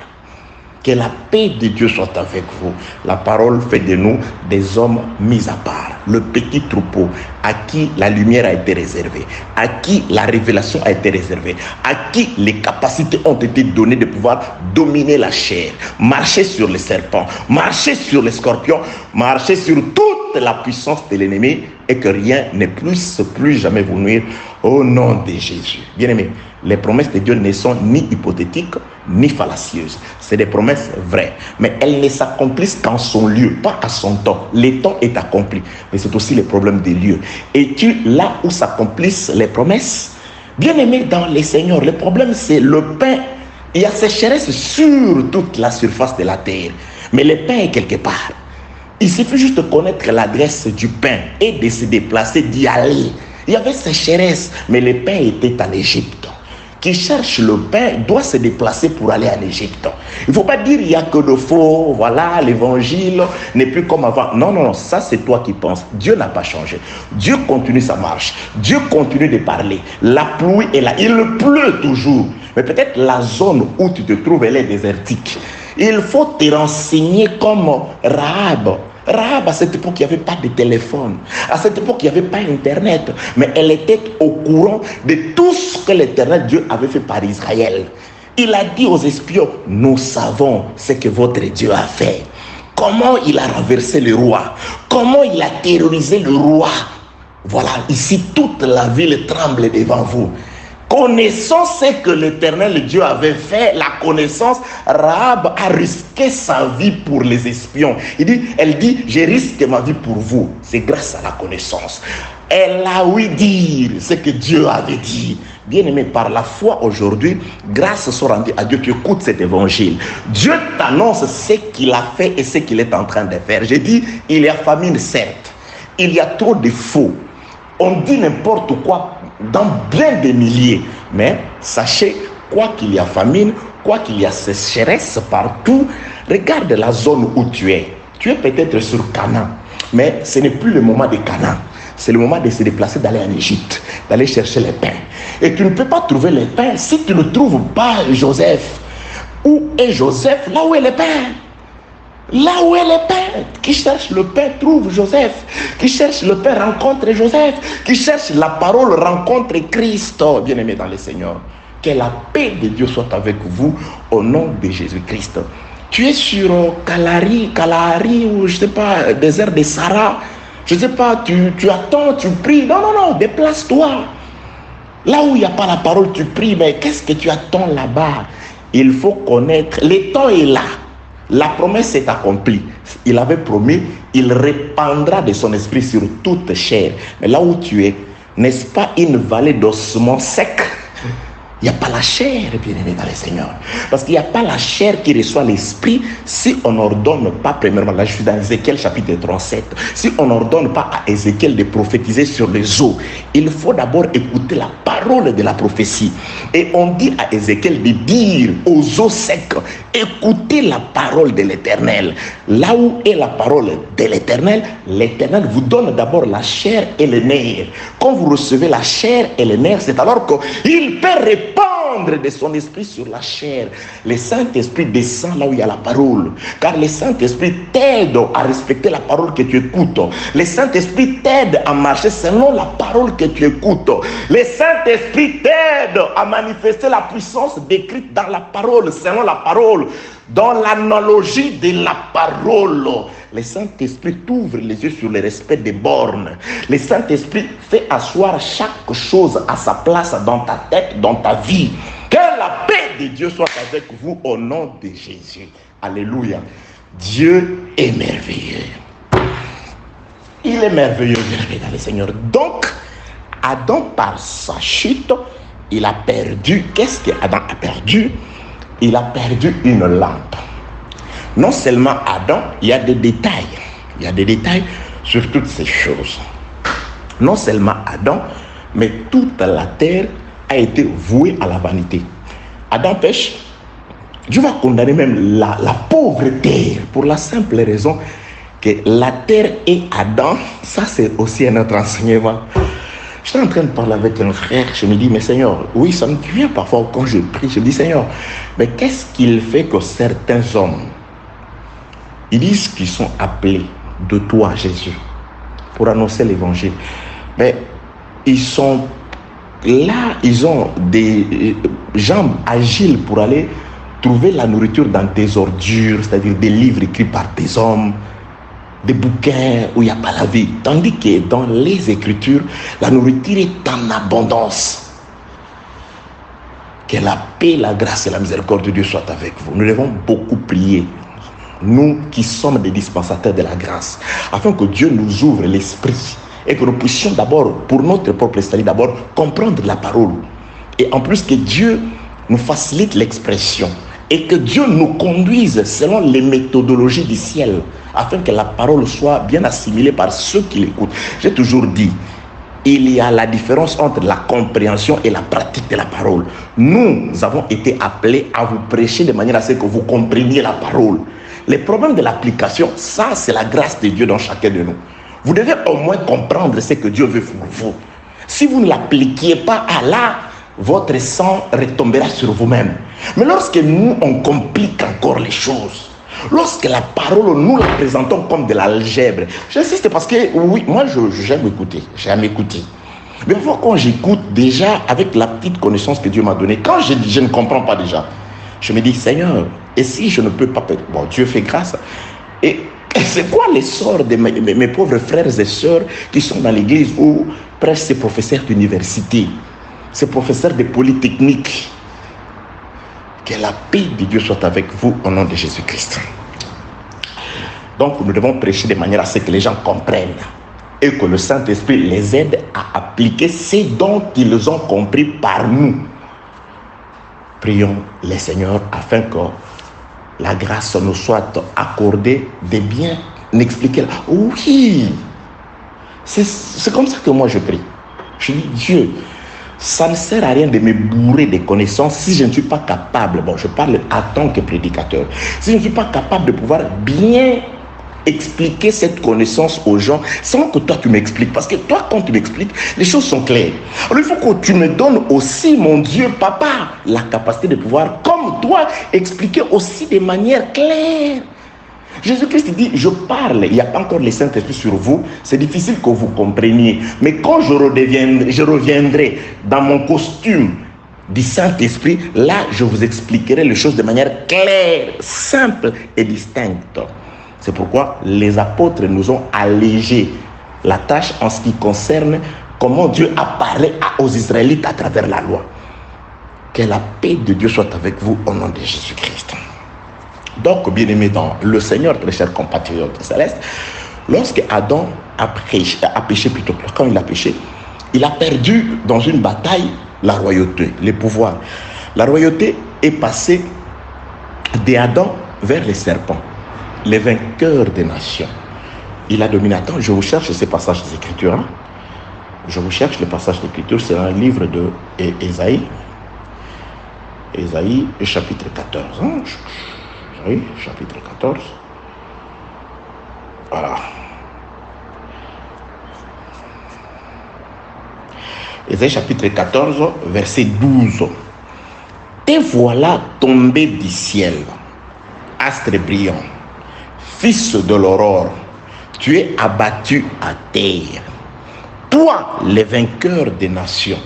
Que la paix de Dieu soit avec vous. La parole fait de nous des hommes mis à part. le petit troupeau, à qui la lumière a été réservée, à qui la révélation a été réservée, à qui les capacités ont été données de pouvoir dominer la chair, marcher sur les serpents, marcher sur les scorpions, marcher sur toute la puissance de l'ennemi, et que rien ne puisse plus jamais vous nuire au nom de Jésus. Bien-aimés, les promesses de Dieu ne sont ni hypothétiques, ni fallacieuses. C'est des promesses vraies. Mais elles ne s'accomplissent qu'en son lieu, pas à son temps. Le temps est accompli. Mais c'est aussi le problème des lieux. Es-tu là où s'accomplissent les promesses? Bien-aimés dans les Seigneurs, le problème c'est le pain. Il y a sécheresse sur toute la surface de la terre. Mais le pain est quelque part. Il suffit juste de connaître l'adresse du pain et de se déplacer, d'y aller. Il y avait sécheresse, mais le pain était en Égypte. Qui cherche le pain doit se déplacer pour aller en Égypte. Il ne faut pas dire il n'y a que de faux, voilà, l'évangile n'est plus comme avant. Non, non, non, ça c'est toi qui penses. Dieu n'a pas changé. Dieu continue sa marche. Dieu continue de parler. La pluie est là, il pleut toujours. Mais peut-être la zone où tu te trouves, elle est désertique. Il faut te renseigner comme Rahab. Rahab, à cette époque, il n'y avait pas de téléphone. À cette époque, il n'y avait pas Internet. Mais elle était au courant de tout ce que l'Éternel Dieu avait fait par Israël. Il a dit aux espions, nous savons ce que votre Dieu a fait. Comment il a renversé le roi. Comment il a terrorisé le roi. Voilà, ici, toute la ville tremble devant vous. Connaissant ce que l'Éternel Dieu avait fait, la connaissance, Rahab a risqué sa vie pour les espions. Elle dit, je risque ma vie pour vous. C'est grâce à la connaissance. Elle a ouï dire ce que Dieu avait dit. Bien-aimé, par la foi aujourd'hui, grâce soit rendue à Dieu, tu écoutes cet évangile. Dieu t'annonce ce qu'il a fait et ce qu'il est en train de faire. J'ai dit, il y a famine, certes. Il y a trop de faux. On dit n'importe quoi dans bien des milliers. Mais sachez, quoi qu'il y a famine, quoi qu'il y a sécheresse partout, regarde la zone où tu es. Tu es peut-être sur Canaan, mais ce n'est plus le moment de Canaan. C'est le moment de se déplacer, d'aller en Égypte, d'aller chercher les pains. Et tu ne peux pas trouver les pains si tu ne trouves pas Joseph. Où est Joseph? Là où est le pain. Là où est le pain. Qui cherche le pain trouve Joseph. Qui cherche le pain rencontre Joseph. Qui cherche la parole rencontre Christ. Bien-aimé dans le Seigneur, que la paix de Dieu soit avec vous au nom de Jésus-Christ. Tu es sur Kalahari ou je ne sais pas, désert de Sarah. Je ne sais pas, tu attends, tu pries. Non, non, non, déplace-toi. Là où il n'y a pas la parole, tu pries. Mais qu'est-ce que tu attends là-bas? Il faut connaître. Le temps est là. La promesse est accomplie. Il avait promis, il répandra de son esprit sur toute chair. Mais là où tu es, n'est-ce pas une vallée d'ossements secs? Il n'y a pas la chair, bien-aimé dans le Seigneur. Parce qu'il n'y a pas la chair qui reçoit l'esprit si on n'ordonne pas, premièrement, là je suis dans Ézéchiel chapitre 37, si on n'ordonne pas à Ézéchiel de prophétiser sur les eaux, il faut d'abord écouter la parole de la prophétie. Et on dit à Ézéchiel de dire aux eaux secs, écoutez la parole de l'Éternel. Là où est la parole de l'Éternel, l'Éternel vous donne d'abord la chair et les nerfs. Quand vous recevez la chair et les nerfs, c'est alors qu'il peut répandre de son esprit sur la chair. Le Saint-Esprit descend là où il y a la parole. Car le Saint-Esprit t'aide à respecter la parole que tu écoutes. Le Saint-Esprit t'aide à marcher selon la parole que tu écoutes. Le Saint-Esprit t'aide à manifester la puissance décrite dans la parole, selon la parole, dans l'analogie de la parole. Le Saint-Esprit t'ouvre les yeux sur le respect des bornes. Le Saint-Esprit fait asseoir chaque chose à sa place dans ta tête, dans ta vie. Que la paix de Dieu soit avec vous au nom de Jésus. Alléluia. Dieu est merveilleux. Il est merveilleux, dans le Seigneur. Donc, Adam, par sa chute, il a perdu. Qu'est-ce qu'Adam a perdu? Il a perdu une lampe. Non seulement Adam, il y a des détails. Il y a des détails sur toutes ces choses. Non seulement Adam, mais toute la terre a été vouée à la vanité. Adam pêche. Dieu va condamner même la pauvre terre pour la simple raison que la terre et Adam, ça c'est aussi un autre enseignement. Je suis en train de parler avec un frère, je me dis, mais Seigneur, oui, ça me vient parfois quand je prie, je me dis, Seigneur, mais qu'est-ce qu'il fait que certains hommes, ils disent qu'ils sont appelés de toi, Jésus. pour annoncer l'évangile. Mais ils sont là, ils ont des jambes agiles pour aller trouver la nourriture dans des ordures, c'est-à-dire des livres écrits par des hommes, des bouquins où il n'y a pas la vie. Tandis que dans les Écritures, la nourriture est en abondance. Que la paix, la grâce et la miséricorde de Dieu soient avec vous. Nous devons beaucoup prier, nous qui sommes des dispensateurs de la grâce, afin que Dieu nous ouvre l'esprit et que nous puissions d'abord, pour notre propre salut, d'abord comprendre la parole. Et en plus que Dieu nous facilite l'expression et que Dieu nous conduise selon les méthodologies du ciel, afin que la parole soit bien assimilée par ceux qui l'écoutent. J'ai toujours dit, il y a la différence entre la compréhension et la pratique de la parole. Nous avons été appelés à vous prêcher de manière à ce que vous compreniez la parole. Les problèmes de l'application, ça c'est la grâce de Dieu dans chacun de nous. Vous devez au moins comprendre ce que Dieu veut pour vous. Si vous ne l'appliquiez pas à là, votre sang retombera sur vous-même. Mais lorsque nous, on complique encore les choses, lorsque la parole, nous la présentons comme de l'algèbre, j'insiste parce que, oui, moi, j'aime écouter. Mais parfois, quand j'écoute déjà avec la petite connaissance que Dieu m'a donnée, quand je ne comprends pas déjà, je me dis, Seigneur, et si je ne peux pas... Bon, Dieu fait grâce. Et c'est quoi l'essor de mes pauvres frères et sœurs qui sont dans l'église ou presque ces professeurs d'université, ces professeurs de polytechnique? Que la paix de Dieu soit avec vous au nom de Jésus-Christ. Donc nous devons prêcher de manière à ce que les gens comprennent et que le Saint-Esprit les aide à appliquer ce dont ils ont compris par nous. Prions le Seigneur afin que la grâce nous soit accordée de bien expliquer. Oui, c'est comme ça que moi je prie. Je dis, Dieu, ça ne sert à rien de me bourrer de connaissances si je ne suis pas capable, bon, je parle en tant que prédicateur, si je ne suis pas capable de pouvoir bien expliquer cette connaissance aux gens sans que toi tu m'expliques. Parce que toi, quand tu m'expliques, les choses sont claires. Alors il faut que tu me donnes aussi, mon Dieu, Papa, la capacité de pouvoir, comme toi, expliquer aussi de manière claire. Jésus-Christ dit, je parle, il n'y a pas encore le Saint-Esprit sur vous, c'est difficile que vous compreniez. Mais quand je reviendrai dans mon costume du Saint-Esprit, là, je vous expliquerai les choses de manière claire, simple et distincte. C'est pourquoi les apôtres nous ont allégé la tâche en ce qui concerne comment Dieu a parlé aux Israélites à travers la loi. Que la paix de Dieu soit avec vous au nom de Jésus-Christ. Donc, bien-aimés dans le Seigneur, très chers compatriotes célestes, lorsque Adam a péché plutôt, quand il a péché, il a perdu dans une bataille la royauté, les pouvoirs. La royauté est passée d'Adam vers les serpents, les vainqueurs des nations. Il a dominé. Attends, je vous cherche ces passages des Écritures. Hein? Je vous cherche les passages des Écritures, c'est un livre de Ésaïe. Ésaïe, chapitre 14. Hein? Oui, chapitre 14. Voilà. Ésaïe chapitre 14, verset 12. Te voilà tombé du ciel, astre brillant, fils de l'aurore, tu es abattu à terre. Toi, le vainqueur des nations,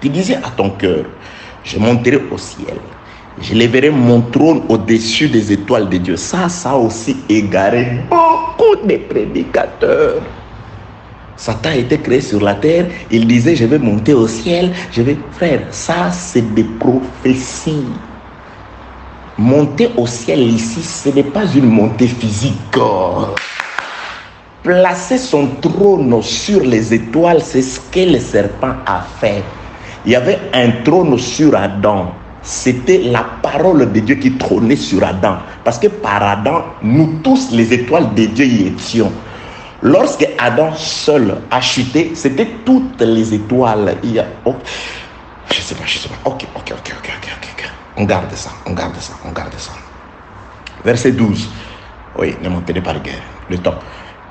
tu disais à ton cœur, je monterai au ciel. Je lèverai mon trône au-dessus des étoiles de Dieu. Ça a aussi égaré beaucoup de prédicateurs. Satan a été créé sur la terre. Il disait, je vais monter au ciel. Frère, ça c'est des prophéties. Monter au ciel ici, ce n'est pas une montée physique. Placer son trône sur les étoiles, c'est ce que le serpent a fait. Il y avait un trône sur Adam. C'était la parole de Dieu qui trônait sur Adam. Parce que par Adam, nous tous, les étoiles de Dieu y étions. Lorsque Adam seul a chuté, c'était toutes les étoiles. Je sais pas. Ok. On garde ça. Verset 12. Oui, ne montez pas guerre. Le temps.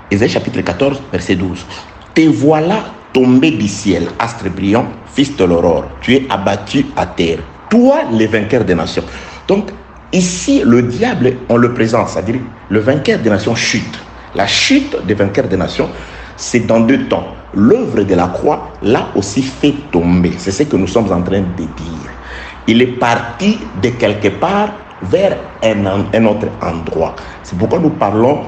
Ésaïe chapitre 14, verset 12. Te voilà tombé du ciel, astre brillant, fils de l'aurore. Tu es abattu à terre. Toi, les vainqueurs des nations. Donc, ici, le diable, on le présente, c'est-à-dire le vainqueur des nations chute. La chute des vainqueurs des nations, c'est dans deux temps. L'œuvre de la croix l'a aussi fait tomber. C'est ce que nous sommes en train de dire. Il est parti de quelque part vers un autre endroit. C'est pourquoi nous parlons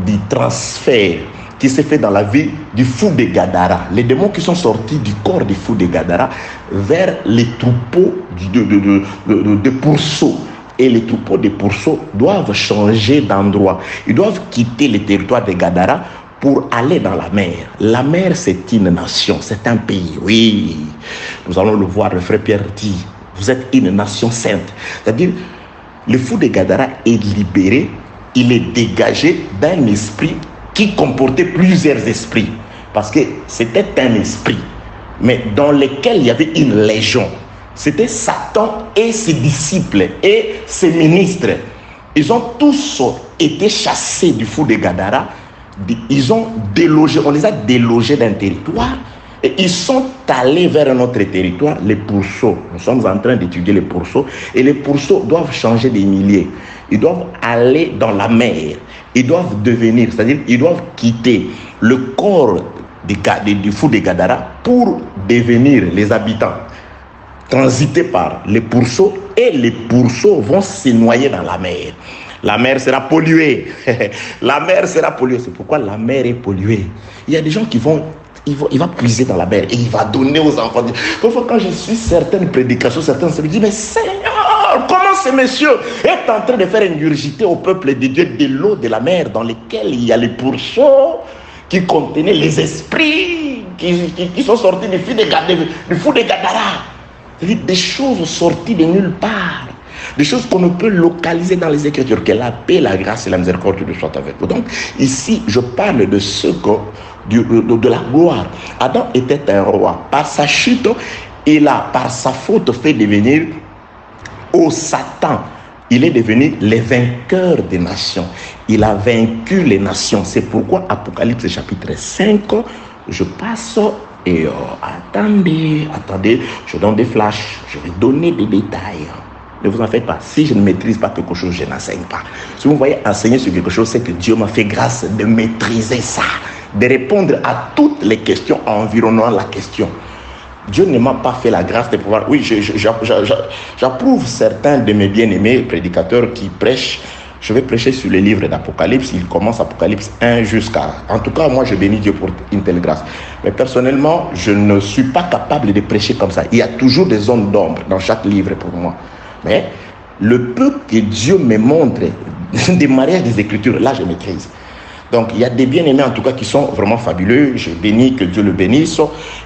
du transfert qui s'est fait dans la vie du fou de Gadara. Les démons qui sont sortis du corps du fou de Gadara vers les troupeaux de pourceaux. Et les troupeaux de pourceaux doivent changer d'endroit. Ils doivent quitter le territoire de Gadara pour aller dans la mer. La mer, c'est une nation, c'est un pays. Oui, nous allons le voir, le frère Pierre dit, vous êtes une nation sainte. C'est-à-dire, le fou de Gadara est libéré, il est dégagé d'un esprit qui comportait plusieurs esprits. Parce que c'était un esprit, mais dans lequel il y avait une légion. C'était Satan et ses disciples et ses ministres. Ils ont tous été chassés du fou de Gadara. Ils ont délogé, on les a délogés d'un territoire et ils sont allés vers un autre territoire, les pourceaux. Nous sommes en train d'étudier les pourceaux et les pourceaux doivent changer des milliers. Ils doivent aller dans la mer. Ils doivent devenir, c'est-à-dire ils doivent quitter le corps du fou de Gadara pour devenir les habitants, transiter par les pourceaux et les pourceaux vont se noyer dans la mer. La mer sera polluée. La mer sera polluée. C'est pourquoi la mer est polluée. Il y a des gens qui vont, il va puiser dans la mer et il va donner aux enfants. Parfois, quand je suis certaines prédications, certains se disent, mais Seigneur, comment ce monsieur est en train de faire ingurgiter au peuple de Dieu de l'eau de la mer dans lesquelles il y a les pourceaux qui contenaient les esprits qui sont sortis du fou de Gadara. C'est-à-dire des choses sorties de nulle part. Des choses qu'on ne peut localiser dans les Écritures. Que la paix, la grâce et la miséricorde soient avec vous. Donc, ici, je parle de ce que, de la gloire. Adam était un roi. Par sa chute, il a, par sa faute, fait devenir au Satan. Il est devenu le vainqueur des nations. Il a vaincu les nations. C'est pourquoi, Apocalypse chapitre 5, je passe. Et attendez, je donne des flashs, je vais donner des détails. Ne vous en faites pas. Si je ne maîtrise pas quelque chose, je n'enseigne pas. Si vous voyez enseigner sur quelque chose, c'est que Dieu m'a fait grâce de maîtriser ça, de répondre à toutes les questions environnant la question. Dieu ne m'a pas fait la grâce de pouvoir... Oui, j'approuve certains de mes bien-aimés prédicateurs qui prêchent. Je vais prêcher sur les livres d'Apocalypse. Il commence Apocalypse 1 jusqu'à... En tout cas, moi, je bénis Dieu pour une telle grâce. Mais personnellement, je ne suis pas capable de prêcher comme ça. Il y a toujours des zones d'ombre dans chaque livre pour moi. Mais le peu que Dieu me montre des mariages des Écritures, là, je maîtrise. Donc, il y a des bien-aimés, en tout cas, qui sont vraiment fabuleux. Je bénis, que Dieu le bénisse.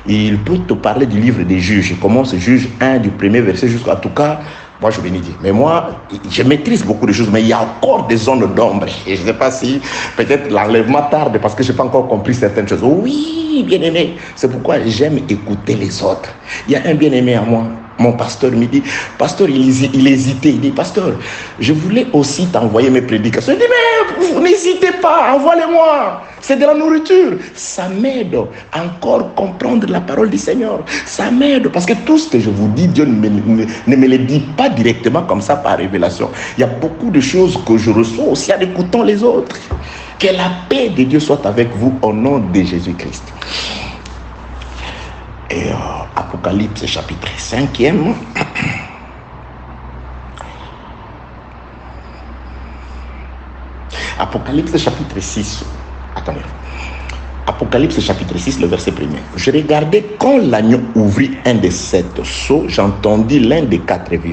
Il peut te parler du livre des Juges. Il commence Juge 1, du premier verset jusqu'à... En tout cas, moi, je bénis Dieu. Mais moi, je maîtrise beaucoup de choses, mais il y a encore des zones d'ombre. Et je ne sais pas si peut-être l'enlèvement tarde parce que je n'ai pas encore compris certaines choses. Oui, bien-aimé. C'est pourquoi j'aime écouter les autres. Il y a un bien-aimé à moi. Mon pasteur me dit, pasteur, il hésitait. Il dit, pasteur, je voulais aussi t'envoyer mes prédications. Il dit, mais n'hésitez pas, envoie-les-moi. C'est de la nourriture. Ça m'aide à encore comprendre la parole du Seigneur. Ça m'aide parce que tout ce que je vous dis, Dieu ne me le dit pas directement comme ça par révélation. Il y a beaucoup de choses que je reçois aussi en écoutant les autres. Que la paix de Dieu soit avec vous au nom de Jésus-Christ. Et Apocalypse chapitre 5e. Apocalypse chapitre 6. Attendez. Apocalypse chapitre 6, le verset 1er. Je regardais quand l'agneau ouvrit un des 7 sceaux, j'entendis l'un des 4 êtres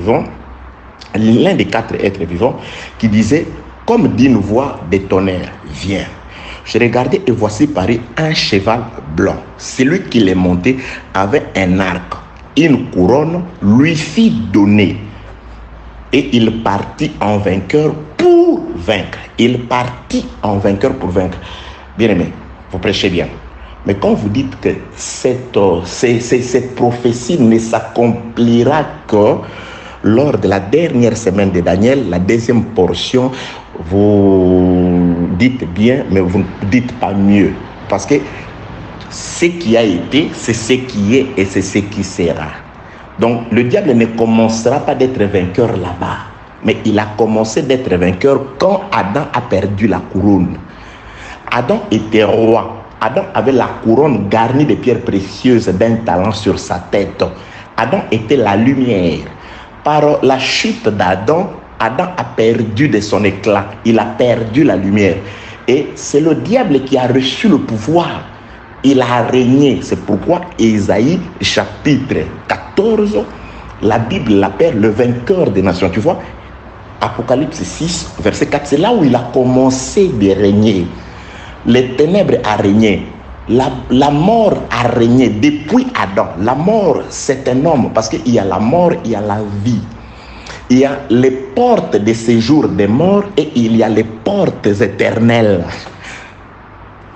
vivants qui disait, comme d'une voix de tonnerre, viens. Je regardais et voici parut un cheval blanc. Celui qui les montait avait un arc. Une couronne lui fit donner. Et il partit en vainqueur pour vaincre. Il partit en vainqueur pour vaincre. Bien aimé, vous prêchez bien. Mais quand vous dites que cette prophétie ne s'accomplira que lors de la dernière semaine de Daniel, la deuxième portion, vous dites bien, mais vous ne dites pas mieux. Parce que ce qui a été, c'est ce qui est et c'est ce qui sera. Donc, le diable ne commencera pas d'être vainqueur là-bas. Mais il a commencé d'être vainqueur quand Adam a perdu la couronne. Adam était roi. Adam avait la couronne garnie de pierres précieuses d'un talent sur sa tête. Adam était la lumière. Par la chute d'Adam, Adam a perdu de son éclat. Il a perdu la lumière. Et c'est le diable qui a reçu le pouvoir. Il a régné. C'est pourquoi Ésaïe chapitre 14, la Bible l'appelle le vainqueur des nations. Tu vois, Apocalypse 6, verset 4, c'est là où il a commencé de régner. Les ténèbres a régné. La mort a régné depuis Adam. La mort, c'est un homme parce qu'il y a la mort, il y a la vie. Il y a les portes de séjour des morts et il y a les portes éternelles.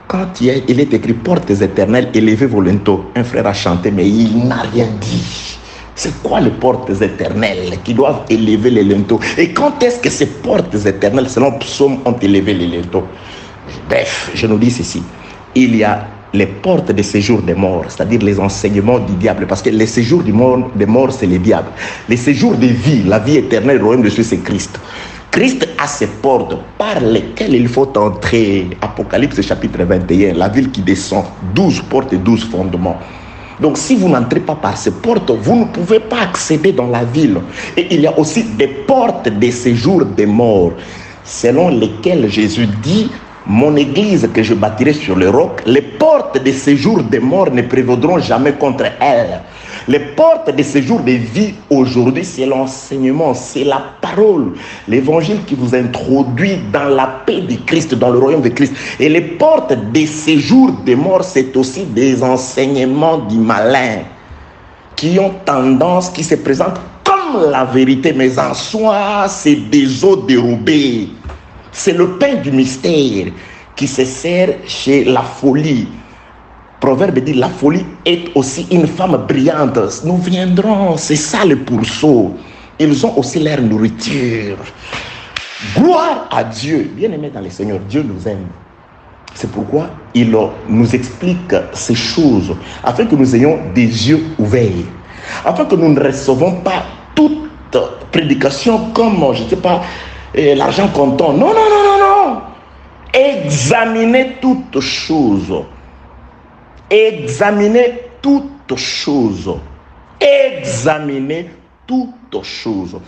Quand il est écrit portes éternelles, élevez vos linteaux, un frère a chanté, mais il n'a rien dit. C'est quoi les portes éternelles qui doivent élever les linteaux? Et quand est-ce que ces portes éternelles, selon Psaume, ont élevé les linteaux? Bref, je nous dis ceci. Il y a les portes de séjour des morts, c'est-à-dire les enseignements du diable, parce que les séjours des morts, c'est les diables. Les séjours de vie, la vie éternelle, le royaume de Dieu, c'est Christ. Christ a ses portes par lesquelles il faut entrer. Apocalypse chapitre 21, la ville qui descend, 12 portes et 12 fondements. Donc si vous n'entrez pas par ces portes, vous ne pouvez pas accéder dans la ville. Et il y a aussi des portes de séjour des morts, selon lesquelles Jésus dit: mon église que je bâtirai sur le roc, les portes de séjour des morts ne prévaudront jamais contre elle. Les portes de séjour de vie aujourd'hui, c'est l'enseignement, c'est la parole, l'évangile qui vous introduit dans la paix de Christ, dans le royaume de Christ. Et les portes de séjour des morts, c'est aussi des enseignements du malin qui ont tendance, qui se présentent comme la vérité, mais en soi, c'est des eaux dérobées. C'est le pain du mystère qui se sert chez la folie. Proverbe dit: la folie est aussi une femme brillante. Nous viendrons, c'est ça le pourceau. Ils ont aussi leur nourriture. Gloire à Dieu. Bien-aimés dans le Seigneur, Dieu nous aime. C'est pourquoi il nous explique ces choses, afin que nous ayons des yeux ouverts, afin que nous ne recevons pas toute prédication comme, je ne sais pas, l'argent comptant. Non, non, non, non, non. Examinez toutes choses. Examinez toutes choses. Examinez toutes choses.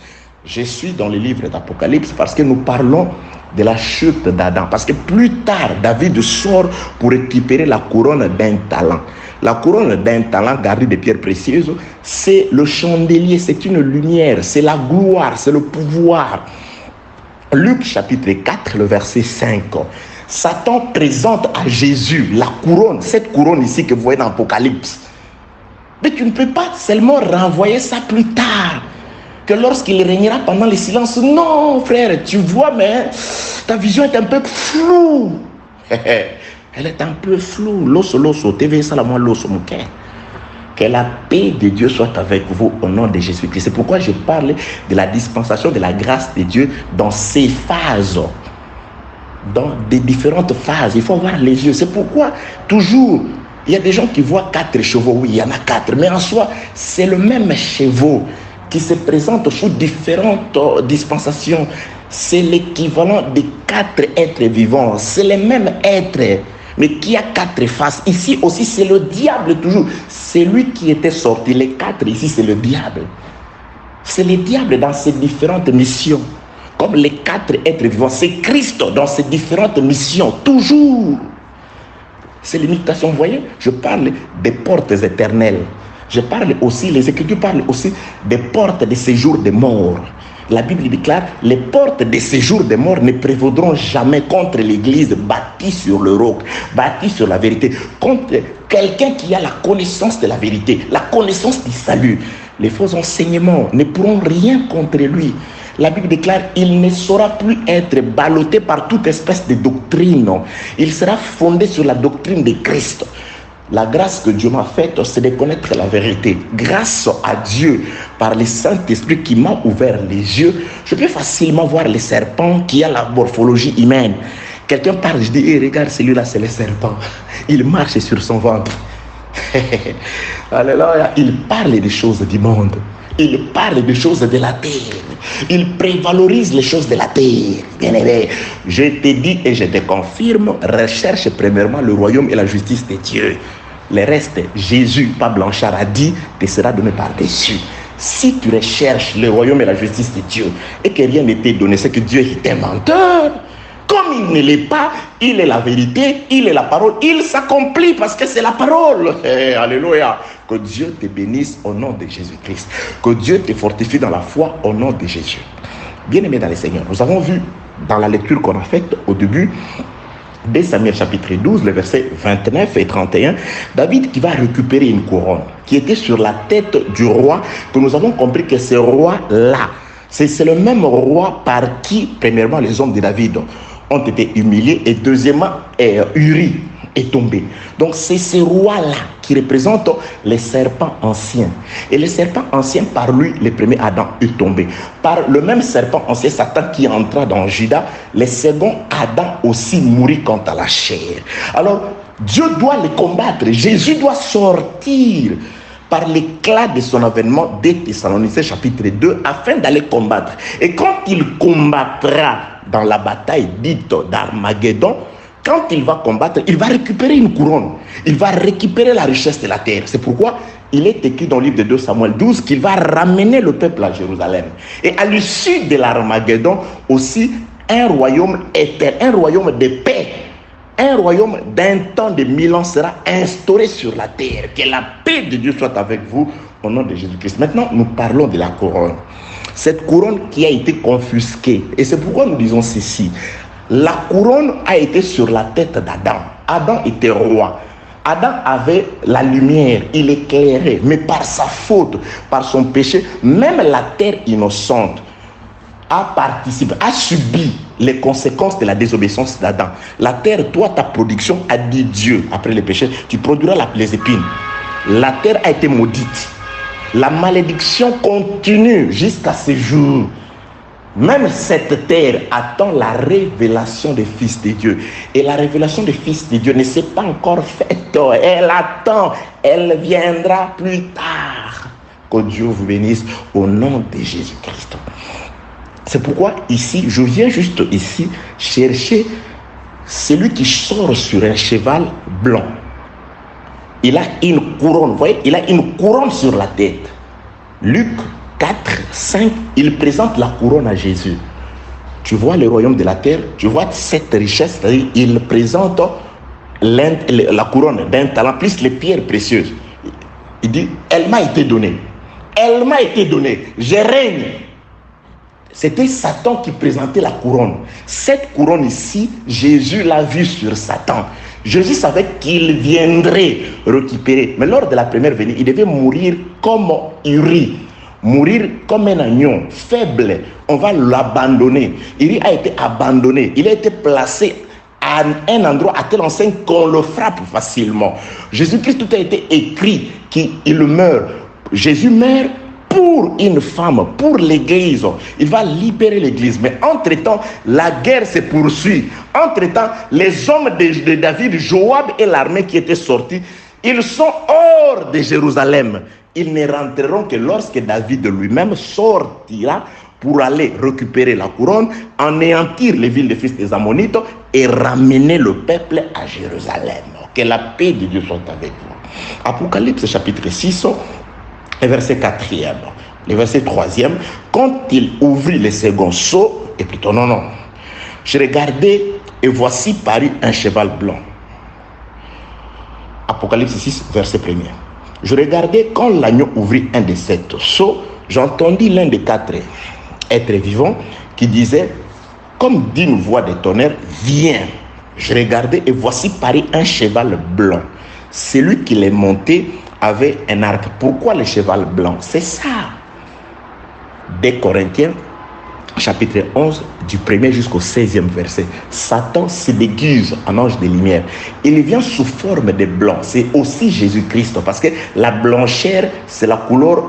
Je suis dans le livre d'Apocalypse parce que nous parlons de la chute d'Adam. Parce que plus tard, David sort pour récupérer la couronne d'un talent. La couronne d'un talent gardée de pierres précieuses, c'est le chandelier, c'est une lumière, c'est la gloire, c'est le pouvoir. Luc chapitre 4, le verset 5. Satan présente à Jésus la couronne, cette couronne ici que vous voyez dans l'Apocalypse. Mais tu ne peux pas seulement renvoyer ça plus tard, que lorsqu'il régnera pendant le silence. Non, frère, tu vois, mais ta vision est un peu floue. Elle est un peu floue. L'osso, TV, ça la moi, l'osso, mon cœur. Que la paix de Dieu soit avec vous au nom de Jésus-Christ. C'est pourquoi je parle de la dispensation de la grâce de Dieu dans ces phases. Dans des différentes phases. Il faut avoir les yeux. C'est pourquoi toujours, il y a des gens qui voient 4 chevaux. Oui, il y en a 4. Mais en soi, c'est le même chevaux qui se présente sous différentes dispensations. C'est l'équivalent des 4 êtres vivants. C'est les mêmes êtres, mais qui a 4 faces. Ici aussi, c'est le diable toujours. C'est lui qui était sorti. Les 4 ici, c'est le diable. C'est le diable dans ses différentes missions. Comme les 4 êtres vivants. C'est Christ dans ses différentes missions. Toujours. C'est l'imitation. Vous voyez, je parle des portes éternelles. Je parle aussi, les Écritures parlent aussi des portes de séjour des morts. La Bible déclare: les portes de séjour des morts ne prévaudront jamais contre l'église bâtie sur le roc, bâtie sur la vérité, contre quelqu'un qui a la connaissance de la vérité, la connaissance du salut. Les faux enseignements ne pourront rien contre lui. La Bible déclare: il ne saura plus être ballotté par toute espèce de doctrine. Il sera fondé sur la doctrine de Christ. La grâce que Dieu m'a faite, c'est de connaître la vérité. Grâce à Dieu, par le Saint-Esprit qui m'a ouvert les yeux, je peux facilement voir les serpents qui a la morphologie humaine. Quelqu'un parle, je dis: hey, regarde, celui-là, c'est le serpent. Il marche sur son ventre. Alléluia. Il parle des choses du monde. Il parle des choses de la terre. Il prévalorise les choses de la terre. Bien-aimé, je te dis et je te confirme, recherche premièrement le royaume et la justice de Dieu. Le reste, Jésus, pas Blanchard, a dit, te sera donné par-dessus. Si tu recherches le royaume et la justice de Dieu et que rien ne t'est donné, c'est que Dieu est un menteur. Comme il ne l'est pas, il est la vérité, il est la parole, il s'accomplit parce que c'est la parole. Alléluia. Que Dieu te bénisse au nom de Jésus-Christ. Que Dieu te fortifie dans la foi au nom de Jésus. Bien-aimés dans le Seigneur, nous avons vu dans la lecture qu'on a faite au début, dès Samuel chapitre 12, les versets 29 et 31, David qui va récupérer une couronne qui était sur la tête du roi, que nous avons compris que ce roi-là, c'est le même roi par qui, premièrement, les hommes de David ont été humiliés et deuxièmement, Uri est tombé. Donc c'est ce roi-là qui représente les serpents anciens. Et les serpents anciens, par lui, le premier Adam est tombé. Par le même serpent ancien, Satan qui entra dans Juda, le second Adam aussi mourit quant à la chair. Alors, Dieu doit les combattre. Jésus doit sortir par l'éclat de son avènement dès Thessaloniciens chapitre 2 afin d'aller combattre. Et quand il combattra dans la bataille dite d'Armageddon, quand il va combattre, il va récupérer une couronne. Il va récupérer la richesse de la terre. C'est pourquoi il est écrit dans le livre de 2 Samuel 12 qu'il va ramener le peuple à Jérusalem. Et à l'issue de l'Armageddon, aussi un royaume éternel, un royaume de paix, un royaume d'un temps de 1000 ans sera instauré sur la terre. Que la paix de Dieu soit avec vous au nom de Jésus-Christ. Maintenant, nous parlons de la couronne. Cette couronne qui a été confisquée. Et c'est pourquoi nous disons ceci. La couronne a été sur la tête d'Adam. Adam était roi. Adam avait la lumière, il éclairait. Mais par sa faute, par son péché, même la terre innocente a participé, a subi les conséquences de la désobéissance d'Adam. La terre, toi, ta production, a dit Dieu, après le péché, tu produiras les épines. La terre a été maudite. La malédiction continue jusqu'à ce jour. Même cette terre attend la révélation des fils de Dieu. Et la révélation des fils de Dieu ne s'est pas encore faite. Elle attend. Elle viendra plus tard. Que Dieu vous bénisse au nom de Jésus-Christ. C'est pourquoi ici, je viens juste ici chercher celui qui sort sur un cheval blanc. Il a une couronne. Vous voyez, il a une couronne sur la tête. Luc 4, 5, il présente la couronne à Jésus. Tu vois le royaume de la terre, tu vois cette richesse, c'est-à-dire il présente la couronne d'un talent plus les pierres précieuses. Il dit, elle m'a été donnée. Elle m'a été donnée. Je règne. C'était Satan qui présentait la couronne. Cette couronne ici, Jésus l'a vue sur Satan. Jésus savait qu'il viendrait récupérer. Mais lors de la première venue, il devait mourir comme Uri. Mourir comme un agneau, faible. On va l'abandonner. Uri a été abandonné. Il a été placé à un endroit à tel enseigne qu'on le frappe facilement. Jésus-Christ, tout a été écrit qu'il meurt. Jésus meurt pour une femme, pour l'église. Il va libérer l'église. Mais entre-temps, la guerre se poursuit. Entre-temps, les hommes de David, Joab et l'armée qui étaient sortis, ils sont hors de Jérusalem. Ils ne rentreront que lorsque David lui-même sortira pour aller récupérer la couronne, anéantir les villes des fils des Ammonites et ramener le peuple à Jérusalem. Que la paix de Dieu soit avec vous. Apocalypse chapitre 6, verset 4e, le verset 3e. Quand il ouvrit le second sceau, et plutôt non, je regardais et voici parut un cheval blanc. Apocalypse 6, verset 1er. Je regardais quand l'agneau ouvrit un de ces sceaux, j'entendis l'un des 4 êtres vivants qui disait, comme d'une voix de tonnerre, viens. Je regardais et voici parut un cheval blanc. Celui qui l'est monté avait un arc. Pourquoi le cheval blanc? C'est ça. Des Corinthiens, chapitre 11, du 1er jusqu'au 16e verset. Satan se déguise en ange de lumière. Il vient sous forme de blanc. C'est aussi Jésus-Christ. Parce que la blancheur, c'est la couleur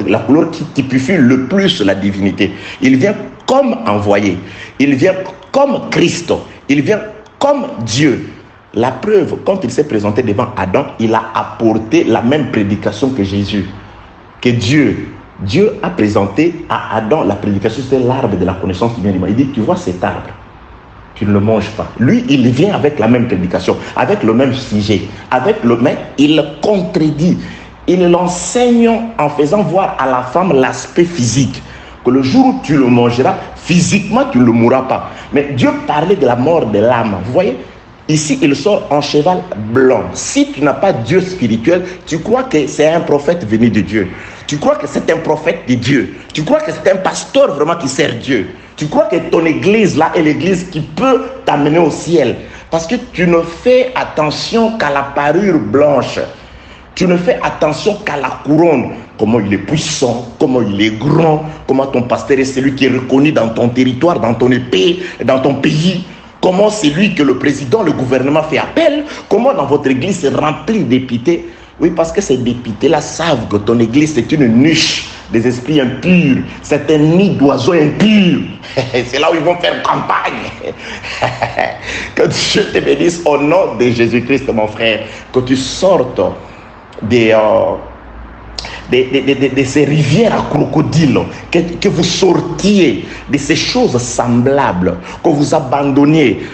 qui typifie le plus la divinité. Il vient comme envoyé. Il vient comme Christ. Il vient comme Dieu. La preuve, quand il s'est présenté devant Adam, il a apporté la même prédication que Jésus. Que Dieu Dieu a présenté à Adam la prédication sur l'arbre de la connaissance du bien et du mal. Il dit, tu vois cet arbre, tu ne le manges pas. Lui, il vient avec la même prédication, avec le même sujet, mais il contredit. Il l'enseigne en faisant voir à la femme l'aspect physique. Que le jour où tu le mangeras, physiquement, tu ne mourras pas. Mais Dieu parlait de la mort de l'âme. Vous voyez, ici, il sort en cheval blanc. Si tu n'as pas Dieu spirituel, tu crois que c'est un prophète venu de Dieu. Tu crois que c'est un prophète de Dieu. Tu crois que c'est un pasteur vraiment qui sert Dieu. Tu crois que ton église là est l'église qui peut t'amener au ciel. Parce que tu ne fais attention qu'à la parure blanche. Tu ne fais attention qu'à la couronne. Comment il est puissant, comment il est grand, comment ton pasteur est celui qui est reconnu dans ton territoire, dans ton épée, dans ton pays. Comment c'est lui que le président, le gouvernement fait appel. Comment dans votre église c'est rempli d'épités. Oui, parce que ces députés-là savent que ton église, c'est une niche des esprits impurs. C'est un nid d'oiseaux impurs. C'est là où ils vont faire campagne. Que Dieu te bénisse au nom de Jésus-Christ, mon frère. Que tu sortes de ces rivières à crocodiles, que vous sortiez de ces choses semblables, que vous abandonniez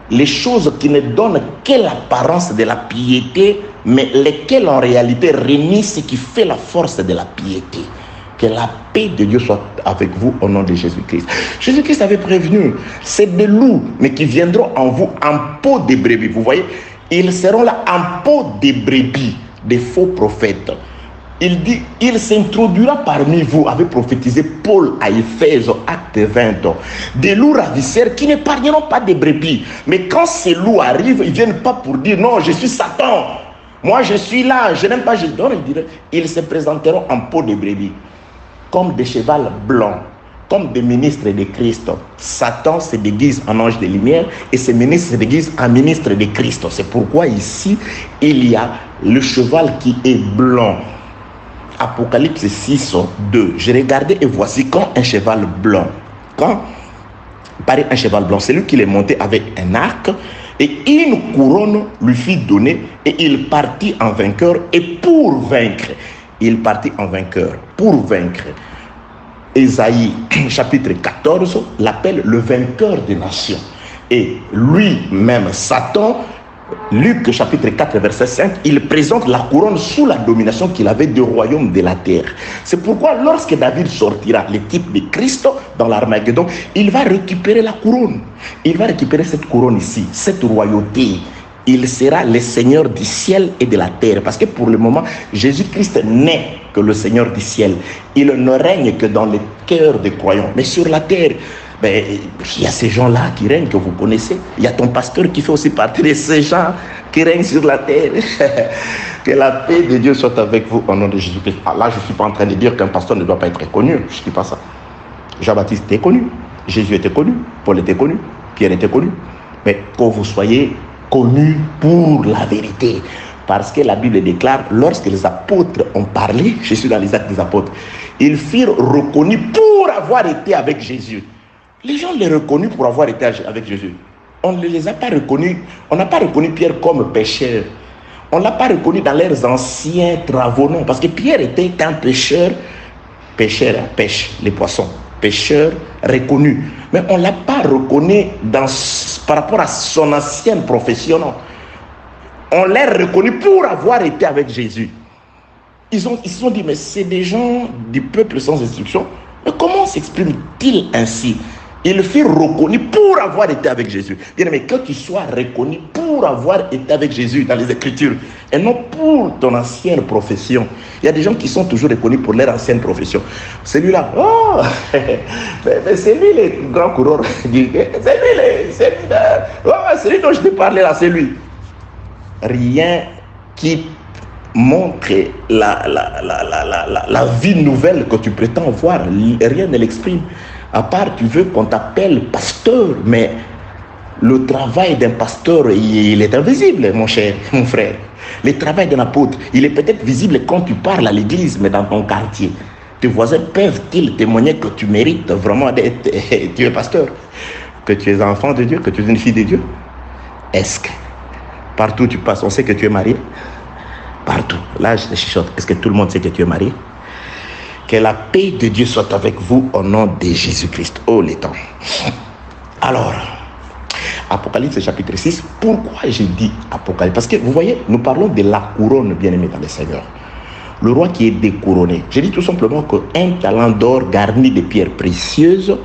les choses qui ne donnent que l'apparence de la piété, mais lesquelles en réalité renient ce qui fait la force de la piété. Que la paix de Dieu soit avec vous au nom de Jésus-Christ. Jésus-Christ avait prévenu, c'est des loups, mais qui viendront en vous en peau de brebis. Vous voyez, ils seront là en peau de brebis, des faux prophètes. Il dit, il s'introduira parmi vous, avait prophétisé Paul à Éphèse, acte 20. Des loups ravisseurs qui n'épargneront pas des brebis. Mais quand ces loups arrivent, ils ne viennent pas pour dire, non, je suis Satan. Moi, je suis là, je n'aime pas Jésus. Non, ils se présenteront en peau de brebis, comme des chevals blancs, comme des ministres de Christ. Satan se déguise en ange de lumière et ses ministres se déguisent en ministre de Christ. C'est pourquoi ici, il y a le cheval qui est blanc. Apocalypse 6, 2. Je regardais et voici quand un cheval blanc, un cheval blanc, c'est lui qui est monté avec un arc et une couronne lui fut donnée et il partit en vainqueur et pour vaincre. Il partit en vainqueur pour vaincre. Ésaïe chapitre 14 l'appelle le vainqueur des nations. Et lui-même, Satan, Luc chapitre 4 verset 5, il présente la couronne sous la domination qu'il avait du royaume de la terre. C'est pourquoi lorsque David sortira, le type de Christ dans l'Armageddon, il va récupérer la couronne. Il va récupérer cette couronne ici, cette royauté. Il sera le Seigneur du ciel et de la terre. Parce que pour le moment, Jésus-Christ n'est que le Seigneur du ciel. Il ne règne que dans le cœur des croyants. Mais sur la terre, il y a ces gens-là qui règnent, que vous connaissez. Il y a ton pasteur qui fait aussi partie de ces gens qui règnent sur la terre. Que la paix de Dieu soit avec vous au nom de Jésus-Christ. Là, je ne suis pas en train de dire qu'un pasteur ne doit pas être connu. Je ne dis pas ça. Jean-Baptiste était connu. Jésus était connu. Paul était connu. Pierre était connu. Mais que vous soyez connus pour la vérité. Parce que la Bible déclare, lorsque les apôtres ont parlé, je suis dans les actes des apôtres, ils furent reconnus pour avoir été avec Jésus. Les gens les reconnus pour avoir été avec Jésus. On ne les a pas reconnus. On n'a pas reconnu Pierre comme pécheur. On ne l'a pas reconnu dans leurs anciens travaux, non. Parce que Pierre était un pêcheur, pêche les poissons, pêcheur reconnu. Mais on ne l'a pas reconnu par rapport à son ancienne profession, non. On l'a reconnu pour avoir été avec Jésus. Ils se sont dit, mais c'est des gens du peuple sans instruction. Mais comment s'exprime-t-il ainsi? Ils furent reconnus pour avoir été avec Jésus. Bien, mais que tu sois reconnu pour avoir été avec Jésus dans les Écritures et non pour ton ancienne profession. Il y a des gens qui sont toujours reconnus pour leur ancienne profession. Celui-là, mais c'est lui le grand coureur. C'est lui dont je te parlais là, c'est lui. Rien qui montre la vie nouvelle que tu prétends voir, rien ne l'exprime. À part, tu veux qu'on t'appelle pasteur, mais le travail d'un pasteur, il est invisible, mon cher, mon frère. Le travail d'un apôtre, il est peut-être visible quand tu parles à l'église, mais dans ton quartier. Tes voisins peuvent-ils témoigner que tu mérites vraiment d'être, tu es pasteur, que tu es enfant de Dieu, que tu es une fille de Dieu? Est-ce que partout où tu passes, on sait que tu es marié? Partout. Là, je chuchote. Est-ce que tout le monde sait que tu es marié? Que la paix de Dieu soit avec vous au nom de Jésus-Christ. Oh, les temps. Alors, Apocalypse chapitre 6, pourquoi j'ai dit Apocalypse? Parce que vous voyez, nous parlons de la couronne, bien-aimé dans le Seigneur. Le roi qui est découronné. J'ai dit tout simplement qu'un talent d'or garni de pierres précieuses,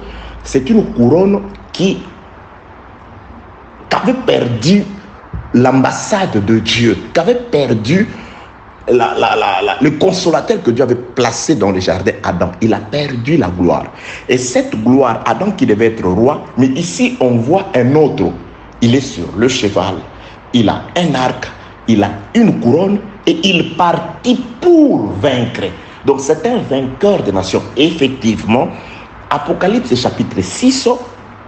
c'est une couronne qui avait perdu l'ambassade de Dieu, qui avait perdu le consolateur que Dieu avait placé dans le jardin Adam. Il a perdu la gloire. Et cette gloire, Adam qui devait être roi, mais ici on voit un autre. Il est sur le cheval, il a un arc, il a une couronne et il partit pour vaincre. Donc c'est un vainqueur des nations. Effectivement, Apocalypse chapitre 6,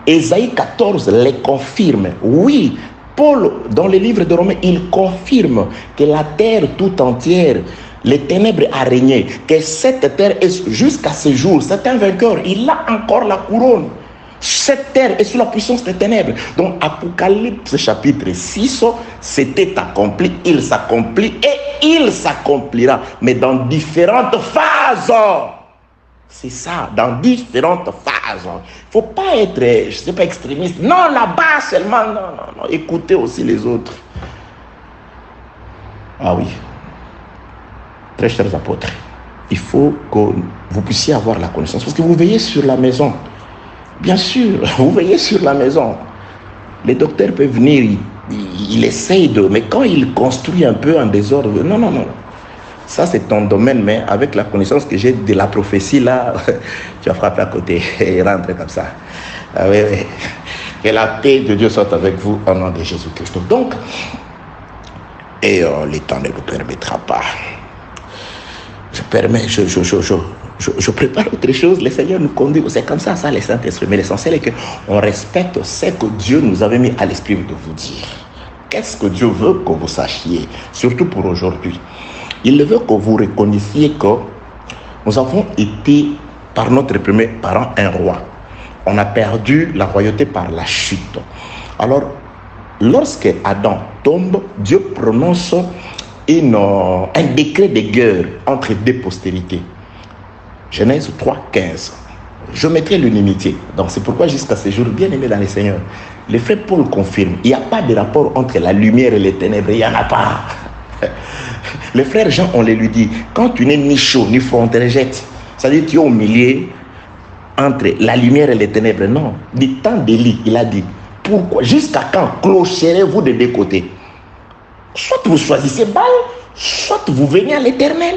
Ésaïe 14 les confirme. Oui, Paul, dans le livre de Romains, il confirme que la terre tout entière, les ténèbres a régné, que cette terre est jusqu'à ce jour, c'est un vainqueur, il a encore la couronne. Cette terre est sous la puissance des ténèbres. Donc Apocalypse chapitre 6, c'était accompli, il s'accomplit et il s'accomplira, mais dans différentes phases. C'est ça, dans différentes phases. Il ne faut pas être, je ne sais pas, extrémiste. Non, là-bas seulement, non. Écoutez aussi les autres. Ah oui. Très chers apôtres, il faut que vous puissiez avoir la connaissance. Parce que vous veillez sur la maison. Bien sûr, vous veillez sur la maison. Les docteurs peuvent venir, ils essayent de... Mais quand ils construisent un peu en désordre, non. Ça, c'est ton domaine, mais avec la connaissance que j'ai de la prophétie, là, tu vas frapper à côté et rentrer comme ça. Ah oui. Que la paix de Dieu soit avec vous au nom de Jésus-Christ. Donc, le temps ne nous permettra pas. Je prépare autre chose, le Seigneur nous conduit. C'est comme ça, les Saint-Esprit. Mais l'essentiel est qu'on respecte ce que Dieu nous avait mis à l'esprit de vous dire. Qu'est-ce que Dieu veut que vous sachiez, surtout pour aujourd'hui? Il veut que vous reconnaissiez que nous avons été, par notre premier parent, un roi. On a perdu la royauté par la chute. Alors, lorsque Adam tombe, Dieu prononce un décret de guerre entre deux postérités. Genèse 3, 15. Je mettrai l'unanimité. Donc c'est pourquoi jusqu'à ce jour, bien aimé dans le Seigneur, le frère Paul confirme, il n'y a pas de rapport entre la lumière et les ténèbres, il n'y en a pas. Le frère Jean, on le lui dit, quand tu n'es ni chaud ni froid, on te rejette. C'est-à-dire que tu es au milieu entre la lumière et les ténèbres. Non, du temps d'Élie, il a dit, pourquoi, jusqu'à quand clocherez-vous de deux côtés? Soit vous choisissez Baal, soit vous venez à l'Éternel.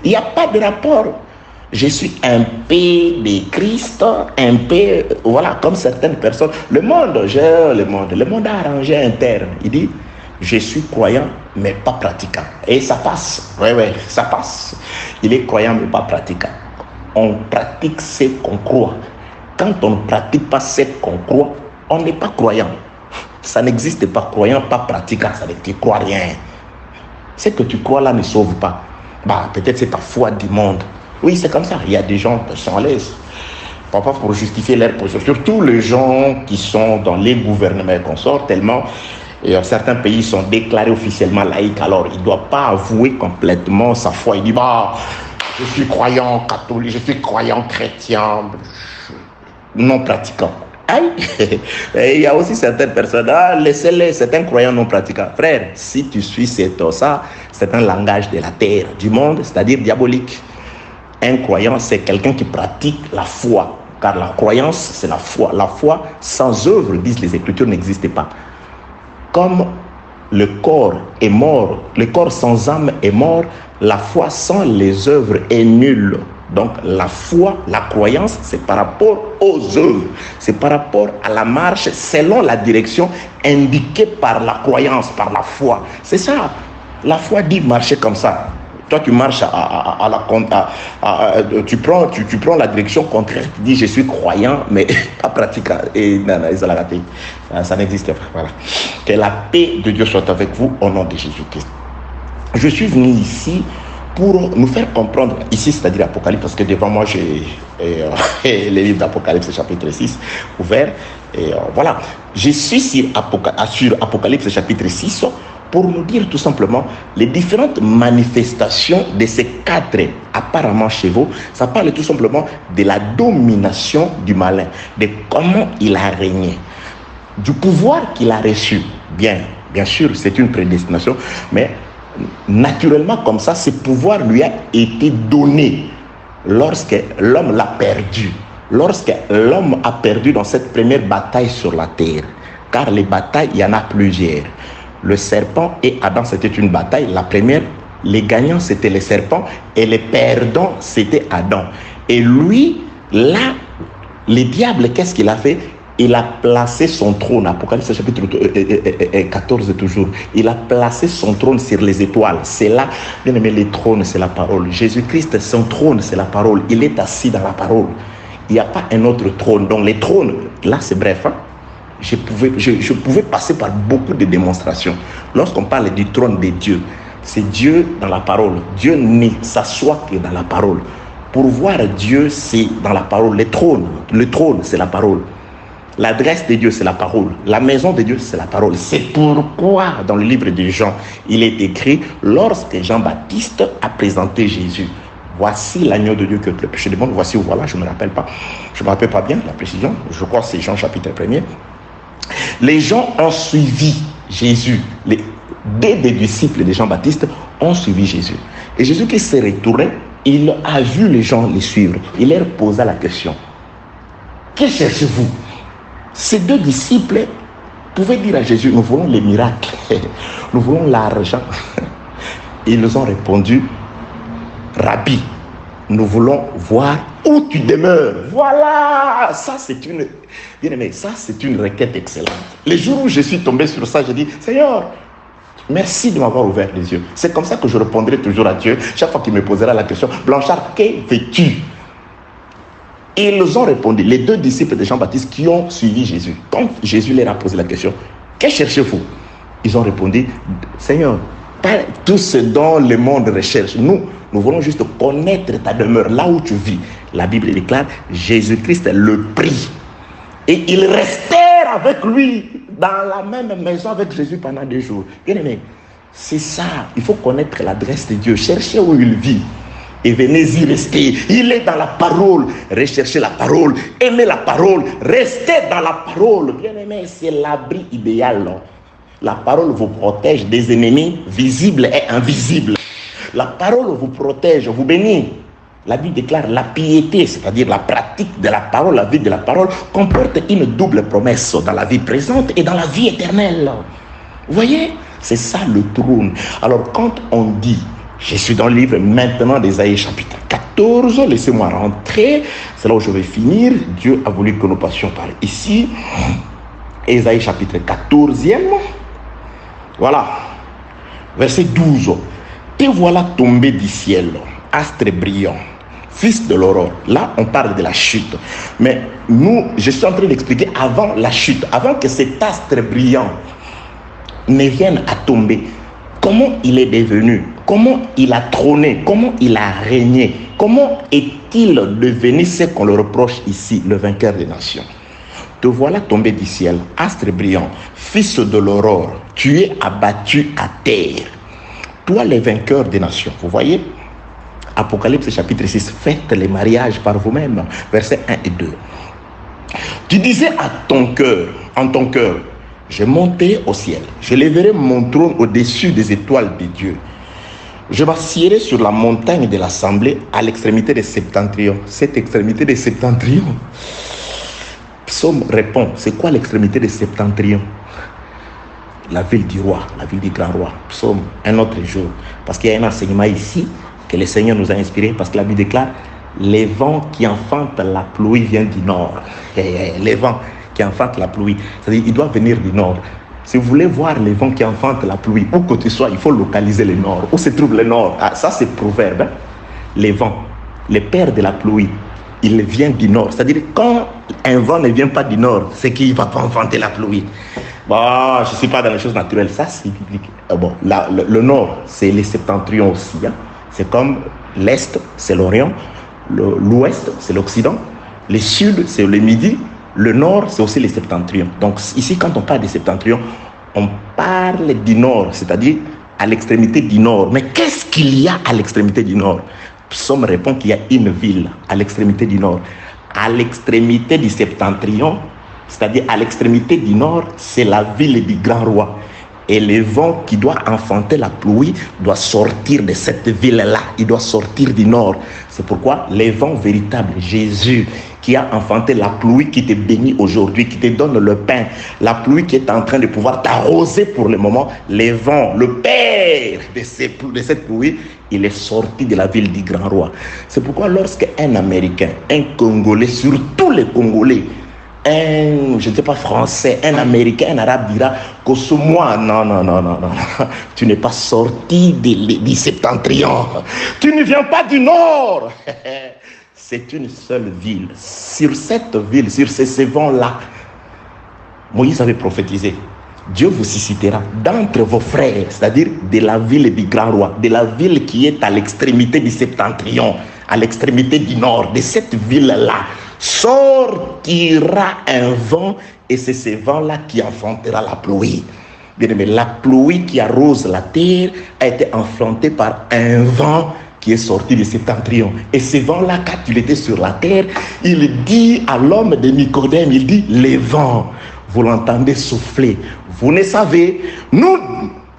Il n'y a pas de rapport. Je suis un peu de Christ, un peu, voilà, comme certaines personnes. Le monde a arrangé un terme. Il dit, je suis croyant, mais pas pratiquant. Et ça passe. Oui, ça passe. Il est croyant, mais pas pratiquant. On pratique ce qu'on croit. Quand on ne pratique pas ce qu'on croit, on n'est pas croyant. Ça n'existe pas. Croyant, pas pratiquant. Ça veut dire que tu ne crois rien. Ce que tu crois là ne sauve pas. Peut-être c'est ta foi du monde. Oui, c'est comme ça. Il y a des gens qui sont à l'aise. Pas pour justifier leur position. Surtout les gens qui sont dans les gouvernements qu'on sort tellement. Et certains pays sont déclarés officiellement laïcs. Alors, il ne doit pas avouer complètement sa foi. Il dit, je suis croyant catholique, je suis croyant chrétien, non pratiquant. Il y a aussi certaines personnes, laissez-les, c'est un croyant non pratiquant. Frère, si tu suis ça, c'est un langage de la terre, du monde, c'est-à-dire diabolique. Un croyant, c'est quelqu'un qui pratique la foi. Car la croyance, c'est la foi. La foi sans œuvre, disent les Écritures, n'existe pas. Comme le corps est mort, le corps sans âme est mort, la foi sans les œuvres est nulle. Donc la foi, la croyance, c'est par rapport aux œuvres, c'est par rapport à la marche selon la direction indiquée par la croyance, par la foi. C'est ça. La foi dit marcher comme ça. Toi, tu marches tu prends la direction contraire. Tu dis je suis croyant, mais pas pratiquant. Et non, ils ont la raté. Ça n'existe pas. Voilà. Que la paix de Dieu soit avec vous au nom de Jésus-Christ. Je suis venu ici pour nous faire comprendre, ici c'est-à-dire Apocalypse, parce que devant moi j'ai les livres d'Apocalypse chapitre 6 ouverts. Et voilà. Je suis sur Apocalypse chapitre 6 pour nous dire tout simplement les différentes manifestations de ces 4 apparemment chevaux. Ça parle tout simplement de la domination du malin, de comment il a régné, du pouvoir qu'il a reçu. Bien sûr, c'est une prédestination, mais naturellement comme ça, ce pouvoir lui a été donné lorsque l'homme l'a perdu. Lorsque l'homme a perdu dans cette première bataille sur la terre, car les batailles, il y en a plusieurs. Le serpent et Adam, c'était une bataille. La première, les gagnants, c'était les serpents, et les perdants, c'était Adam. Et lui, là, le diable, qu'est-ce qu'il a fait? Il a placé son trône, Apocalypse chapitre 14 toujours, il a placé son trône sur les étoiles. C'est là, bien aimé, les trônes, c'est la parole. Jésus-Christ, son trône, c'est la parole. Il est assis dans la parole. Il n'y a pas un autre trône. Donc les trônes, là c'est bref, hein? Je pouvais passer par beaucoup de démonstrations. Lorsqu'on parle du trône de Dieu, c'est Dieu dans la parole. Dieu ne s'assoit que dans la parole. Pour voir Dieu, c'est dans la parole. Le trône, c'est la parole. L'adresse de Dieu, c'est la parole. La maison de Dieu, c'est la parole. C'est pourquoi, dans le livre de Jean, il est écrit, lorsque Jean-Baptiste a présenté Jésus, voici l'agneau de Dieu que le péché du monde, voici où voilà, je ne me rappelle pas. Je ne me rappelle pas bien la précision. Je crois que c'est Jean chapitre 1er. Les gens ont suivi Jésus. Des disciples de Jean-Baptiste ont suivi Jésus. Et Jésus qui s'est retourné, il a vu les gens les suivre. Il leur posa la question. Que cherchez-vous? Ces 2 disciples pouvaient dire à Jésus, nous voulons les miracles, nous voulons l'argent. Ils ont répondu, Rabbi, nous voulons voir où tu demeures. Voilà, ça c'est une, bien aimé, ça c'est une requête excellente. Les jours où je suis tombé sur ça, j'ai dit, Seigneur, merci de m'avoir ouvert les yeux. C'est comme ça que je répondrai toujours à Dieu chaque fois qu'il me posera la question, Blanchard, que veux-tu? Ils ont répondu, les 2 disciples de Jean-Baptiste qui ont suivi Jésus. Quand Jésus leur a posé la question, que cherchez-vous? Ils ont répondu, Seigneur, pas tout ce dont le monde recherche. Nous voulons juste connaître ta demeure, là où tu vis. La Bible déclare, Jésus-Christ le prit. Et ils restèrent avec lui dans la même maison avec Jésus pendant 2 jours. Bien aimé, c'est ça. Il faut connaître l'adresse de Dieu. Cherchez où il vit. Et venez y rester. Il est dans la parole. Recherchez la parole. Aimez la parole. Restez dans la parole. Bien aimé, c'est l'abri idéal. La parole vous protège des ennemis visibles et invisibles. La parole vous protège, vous bénit. La Bible déclare la piété, c'est-à-dire la pratique de la parole, la vie de la parole, comporte une double promesse dans la vie présente et dans la vie éternelle. Vous voyez, c'est ça le trône. Alors quand on dit, je suis dans le livre maintenant d'Ésaïe chapitre 14, laissez-moi rentrer, c'est là où je vais finir. Dieu a voulu que nous passions par ici. Ésaïe chapitre 14e. Voilà, verset 12. Te voilà tombé du ciel, astre brillant, fils de l'aurore. Là, on parle de la chute. Mais nous, je suis en train d'expliquer avant la chute, avant que cet astre brillant ne vienne à tomber. Comment il est devenu? Comment il a trôné? Comment il a régné? Comment est-il devenu ce qu'on le reproche ici, le vainqueur des nations? Te voilà tombé du ciel, astre brillant, fils de l'aurore. Tu es abattu à terre. Toi, les vainqueurs des nations. Vous voyez? Apocalypse chapitre 6. Faites les mariages par vous-même. Versets 1 et 2. Tu disais à ton cœur, en ton cœur, je monterai au ciel. Je lèverai mon trône au-dessus des étoiles de Dieu. Je m'assierai sur la montagne de l'assemblée à l'extrémité des septentrions. Cette extrémité des septentrions. Psaume répond, c'est quoi l'extrémité des septentrions? La ville du roi, la ville du grand roi. Psaume, un autre jour. Parce qu'il y a un enseignement ici que le Seigneur nous a inspiré, parce que la Bible déclare, les vents qui enfantent la pluie viennent du nord. Les vents qui enfantent la pluie, c'est-à-dire ils doivent venir du nord. Si vous voulez voir les vents qui enfantent la pluie, où que tu sois, il faut localiser le nord. Où se trouve le nord? Ah, ça c'est proverbe. Hein? Les vents, les pères de la pluie, il vient du nord. C'est-à-dire quand un vent ne vient pas du nord, c'est qu'il ne va pas enfanter la pluie. Bon, je ne suis pas dans les choses naturelles, ça c'est biblique. Bon, le nord, c'est les septentrions aussi. Hein? C'est comme l'est, c'est l'Orient. L'ouest, c'est l'Occident. Le sud, c'est le midi. Le nord, c'est aussi les septentrions. Donc ici, quand on parle des septentrions, on parle du nord, c'est-à-dire à l'extrémité du nord. Mais qu'est-ce qu'il y a à l'extrémité du nord? Psaume répond qu'il y a une ville à l'extrémité du nord. À l'extrémité du septentrion, c'est-à-dire à l'extrémité du nord, c'est la ville du grand roi. Et le vent qui doit enfanter la pluie doit sortir de cette ville-là. Il doit sortir du nord. C'est pourquoi les vents véritables, Jésus, qui a enfanté la pluie qui te bénit aujourd'hui, qui te donne le pain, la pluie qui est en train de pouvoir t'arroser pour le moment, les vents, le Père de cette pluie, il est sorti de la ville du grand roi. C'est pourquoi lorsqu'un Américain, un Congolais, surtout les Congolais, je ne sais pas français, un Américain, un Arabe dira que ce mois, non, tu n'es pas sorti du septentrion, tu ne viens pas du nord. C'est une seule ville. Sur cette ville, sur ces vents-là, Moïse avait prophétisé. Dieu vous suscitera d'entre vos frères, c'est-à-dire de la ville du grand roi, de la ville qui est à l'extrémité du septentrion, à l'extrémité du nord, de cette ville-là, sortira un vent et c'est ce vent-là qui enfantera la pluie. Bien aimé, la pluie qui arrose la terre a été enfantée par un vent qui est sorti du septentrion. Et ce vent-là, quand il était sur la terre, il dit à l'homme de Nicodème, il dit, les vents, vous l'entendez souffler. Vous ne savez, nous,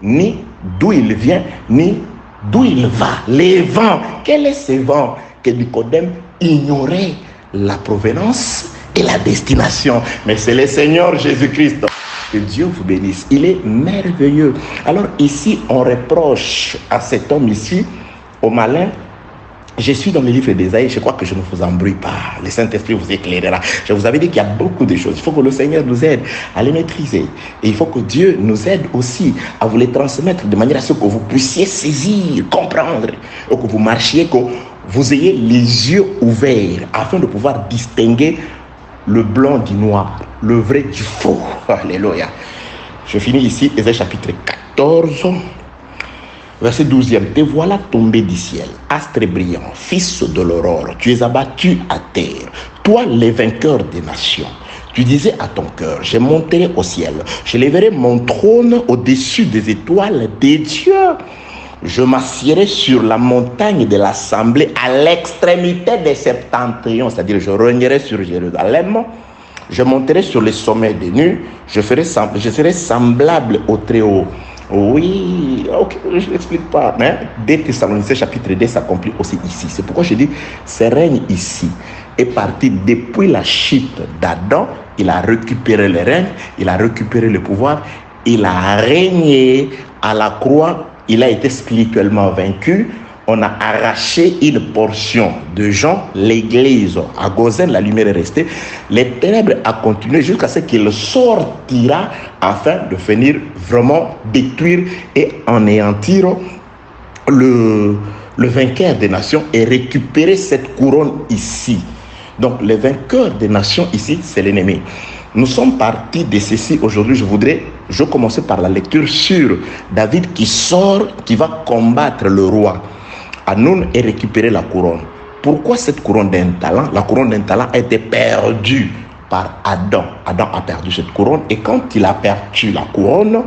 ni d'où il vient, ni d'où il va. Les vents, quel est ce vent que Nicodème ignorait la provenance et la destination? Mais c'est le Seigneur Jésus-Christ. Que Dieu vous bénisse. Il est merveilleux. Alors ici, on reproche à cet homme ici, au malin. Je suis dans le livre d'Ésaïe, je crois que je ne vous embrouille pas. Le Saint-Esprit vous éclairera. Je vous avais dit qu'il y a beaucoup de choses. Il faut que le Seigneur nous aide à les maîtriser. Et il faut que Dieu nous aide aussi à vous les transmettre de manière à ce que vous puissiez saisir, comprendre, et que vous marchiez, que vous ayez les yeux ouverts afin de pouvoir distinguer le blanc du noir, le vrai du faux. Alléluia. Je finis ici, Ésaïe chapitre 14. Verset 12e. Te voilà tombé du ciel, astre brillant, fils de l'aurore. Tu es abattu à terre, toi les vainqueurs des nations. Tu disais à ton cœur, je monterai au ciel, je lèverai mon trône au-dessus des étoiles des dieux. Je m'assierai sur la montagne de l'assemblée à l'extrémité des septentrions, c'est-à-dire je régnerai sur Jérusalem. Je monterai sur les sommets des nues, je serai semblable au Très-Haut. Oui, ok, je ne l'explique pas. Mais 2 Thessaloniciens chapitre 2 s'accomplit aussi ici. C'est pourquoi je dis, ce règne ici est parti depuis la chute d'Adam. Il a récupéré le règne, il a récupéré le pouvoir, il a régné à la croix, il a été spirituellement vaincu. On a arraché une portion de gens, l'église à Gozen, la lumière est restée. Les ténèbres a continué jusqu'à ce qu'il sortira afin de venir vraiment détruire et anéantir le vainqueur des nations et récupérer cette couronne ici. Donc le vainqueur des nations ici, c'est l'ennemi. Nous sommes partis de ceci aujourd'hui. Je commencer par la lecture sur David qui sort, qui va combattre le roi Hanoun et récupérer la couronne. Pourquoi cette couronne d'un talent? La couronne d'un talent a été perdue par Adam. Adam a perdu cette couronne et quand il a perdu la couronne,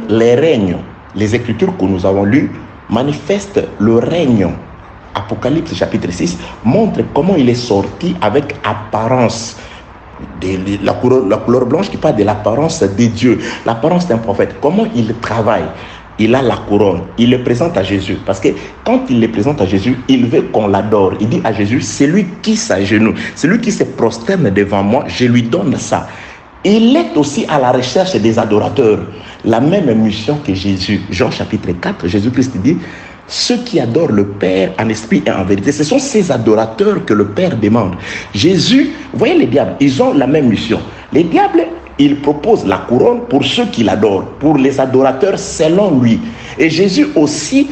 les règnes, les écritures que nous avons lues manifestent le règne. Apocalypse chapitre 6 montre comment il est sorti avec apparence. La couleur blanche qui parle de l'apparence des dieux, l'apparence d'un prophète. Comment il travaille? Il a la couronne, il le présente à Jésus. Parce que quand il le présente à Jésus, il veut qu'on l'adore. Il dit à Jésus, celui qui s'agenouille, celui qui se prosterne devant moi, je lui donne ça. Il est aussi à la recherche des adorateurs. La même mission que Jésus. Jean chapitre 4, Jésus-Christ dit, ceux qui adorent le Père en esprit et en vérité, ce sont ces adorateurs que le Père demande. Jésus, vous voyez les diables, ils ont la même mission. Les diables, il propose la couronne pour ceux qui l'adorent, pour les adorateurs selon lui. Et Jésus aussi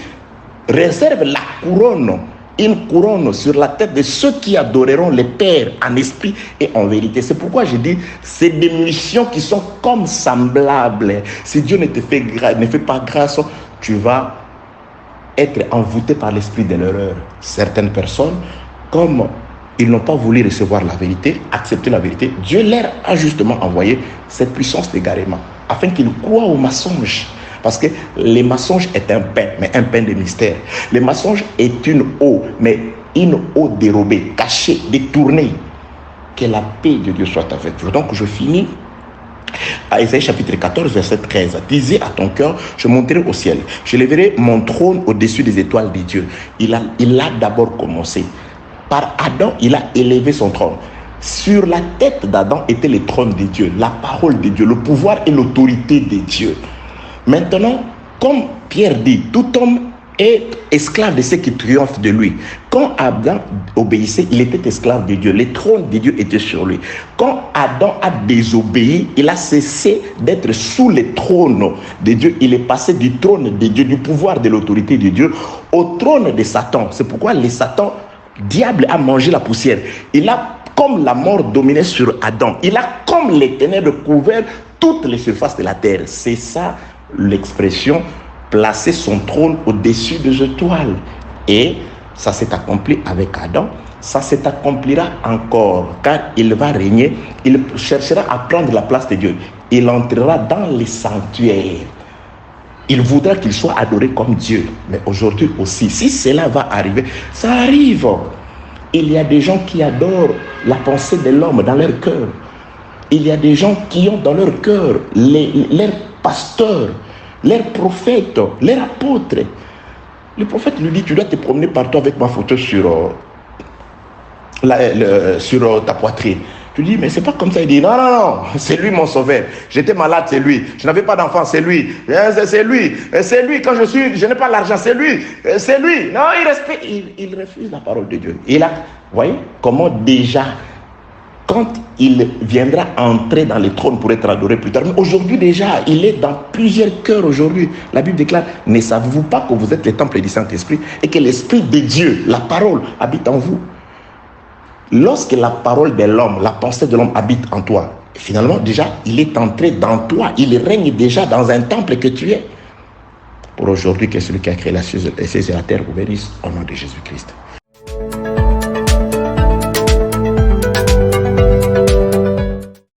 réserve la couronne, une couronne sur la tête de ceux qui adoreront le Père en esprit et en vérité. C'est pourquoi je dis, c'est des missions qui sont comme semblables. Si Dieu ne fait pas grâce, tu vas être envoûté par l'esprit de l'erreur. Certaines personnes, comme ils n'ont pas voulu recevoir la vérité, accepter la vérité, Dieu leur a justement envoyé cette puissance d'égarement. afin qu'ils croient aux mensonges. Parce que les mensonges est un pain, mais un pain de mystère. Les mensonges est une eau, mais une eau dérobée, cachée, détournée. Que la paix de Dieu soit avec vous. Donc je finis à Ésaïe chapitre 14, verset 13. Disais à ton cœur, je monterai au ciel. Je lèverai mon trône au-dessus des étoiles de Dieu. Il a d'abord commencé. Par Adam, il a élevé son trône. Sur la tête d'Adam était le trône de Dieu, la parole de Dieu, le pouvoir et l'autorité de Dieu. Maintenant, comme Pierre dit, tout homme est esclave de ceux qui triomphent de lui. Quand Adam obéissait, il était esclave de Dieu. Le trône de Dieu était sur lui. Quand Adam a désobéi, il a cessé d'être sous le trône de Dieu. Il est passé du trône de Dieu, du pouvoir de l'autorité de Dieu, au trône de Satan. C'est pourquoi le Satan, diable, a mangé la poussière. Il a, comme la mort, dominé sur Adam. Il a, comme les ténèbres, couvert toutes les surfaces de la terre. C'est ça l'expression placer son trône au-dessus des étoiles. Et ça s'est accompli avec Adam, ça s'accomplira encore, car il va régner, il cherchera à prendre la place de Dieu. Il entrera dans les sanctuaires. Il voudra qu'il soit adoré comme Dieu. Mais aujourd'hui aussi, si cela va arriver, ça arrive. Il y a des gens qui adorent la pensée de l'homme dans leur cœur. Il y a des gens qui ont dans leur cœur leurs pasteurs, leurs prophètes, leurs apôtres. Le prophète lui dit, tu dois te promener partout avec ma photo sur ta poitrine. Tu dis, mais c'est pas comme ça. Il dit, non, non, non, c'est lui mon sauveur. J'étais malade, c'est lui. Je n'avais pas d'enfant, c'est lui. C'est lui. C'est lui. Quand je n'ai pas l'argent, c'est lui. C'est lui. Non, il refuse la parole de Dieu. Et là, vous voyez comment déjà, quand il viendra entrer dans les trônes pour être adoré plus tard, mais aujourd'hui déjà, il est dans plusieurs cœurs aujourd'hui. La Bible déclare, ne savez-vous pas que vous êtes le temple du Saint-Esprit et que l'Esprit de Dieu, la parole, habite en vous? Lorsque la parole de l'homme, la pensée de l'homme habite en toi, finalement déjà, il est entré dans toi, il règne déjà dans un temple que tu es. Pour aujourd'hui, que celui qui a créé la cieux et la terre vous bénisse au nom de Jésus-Christ.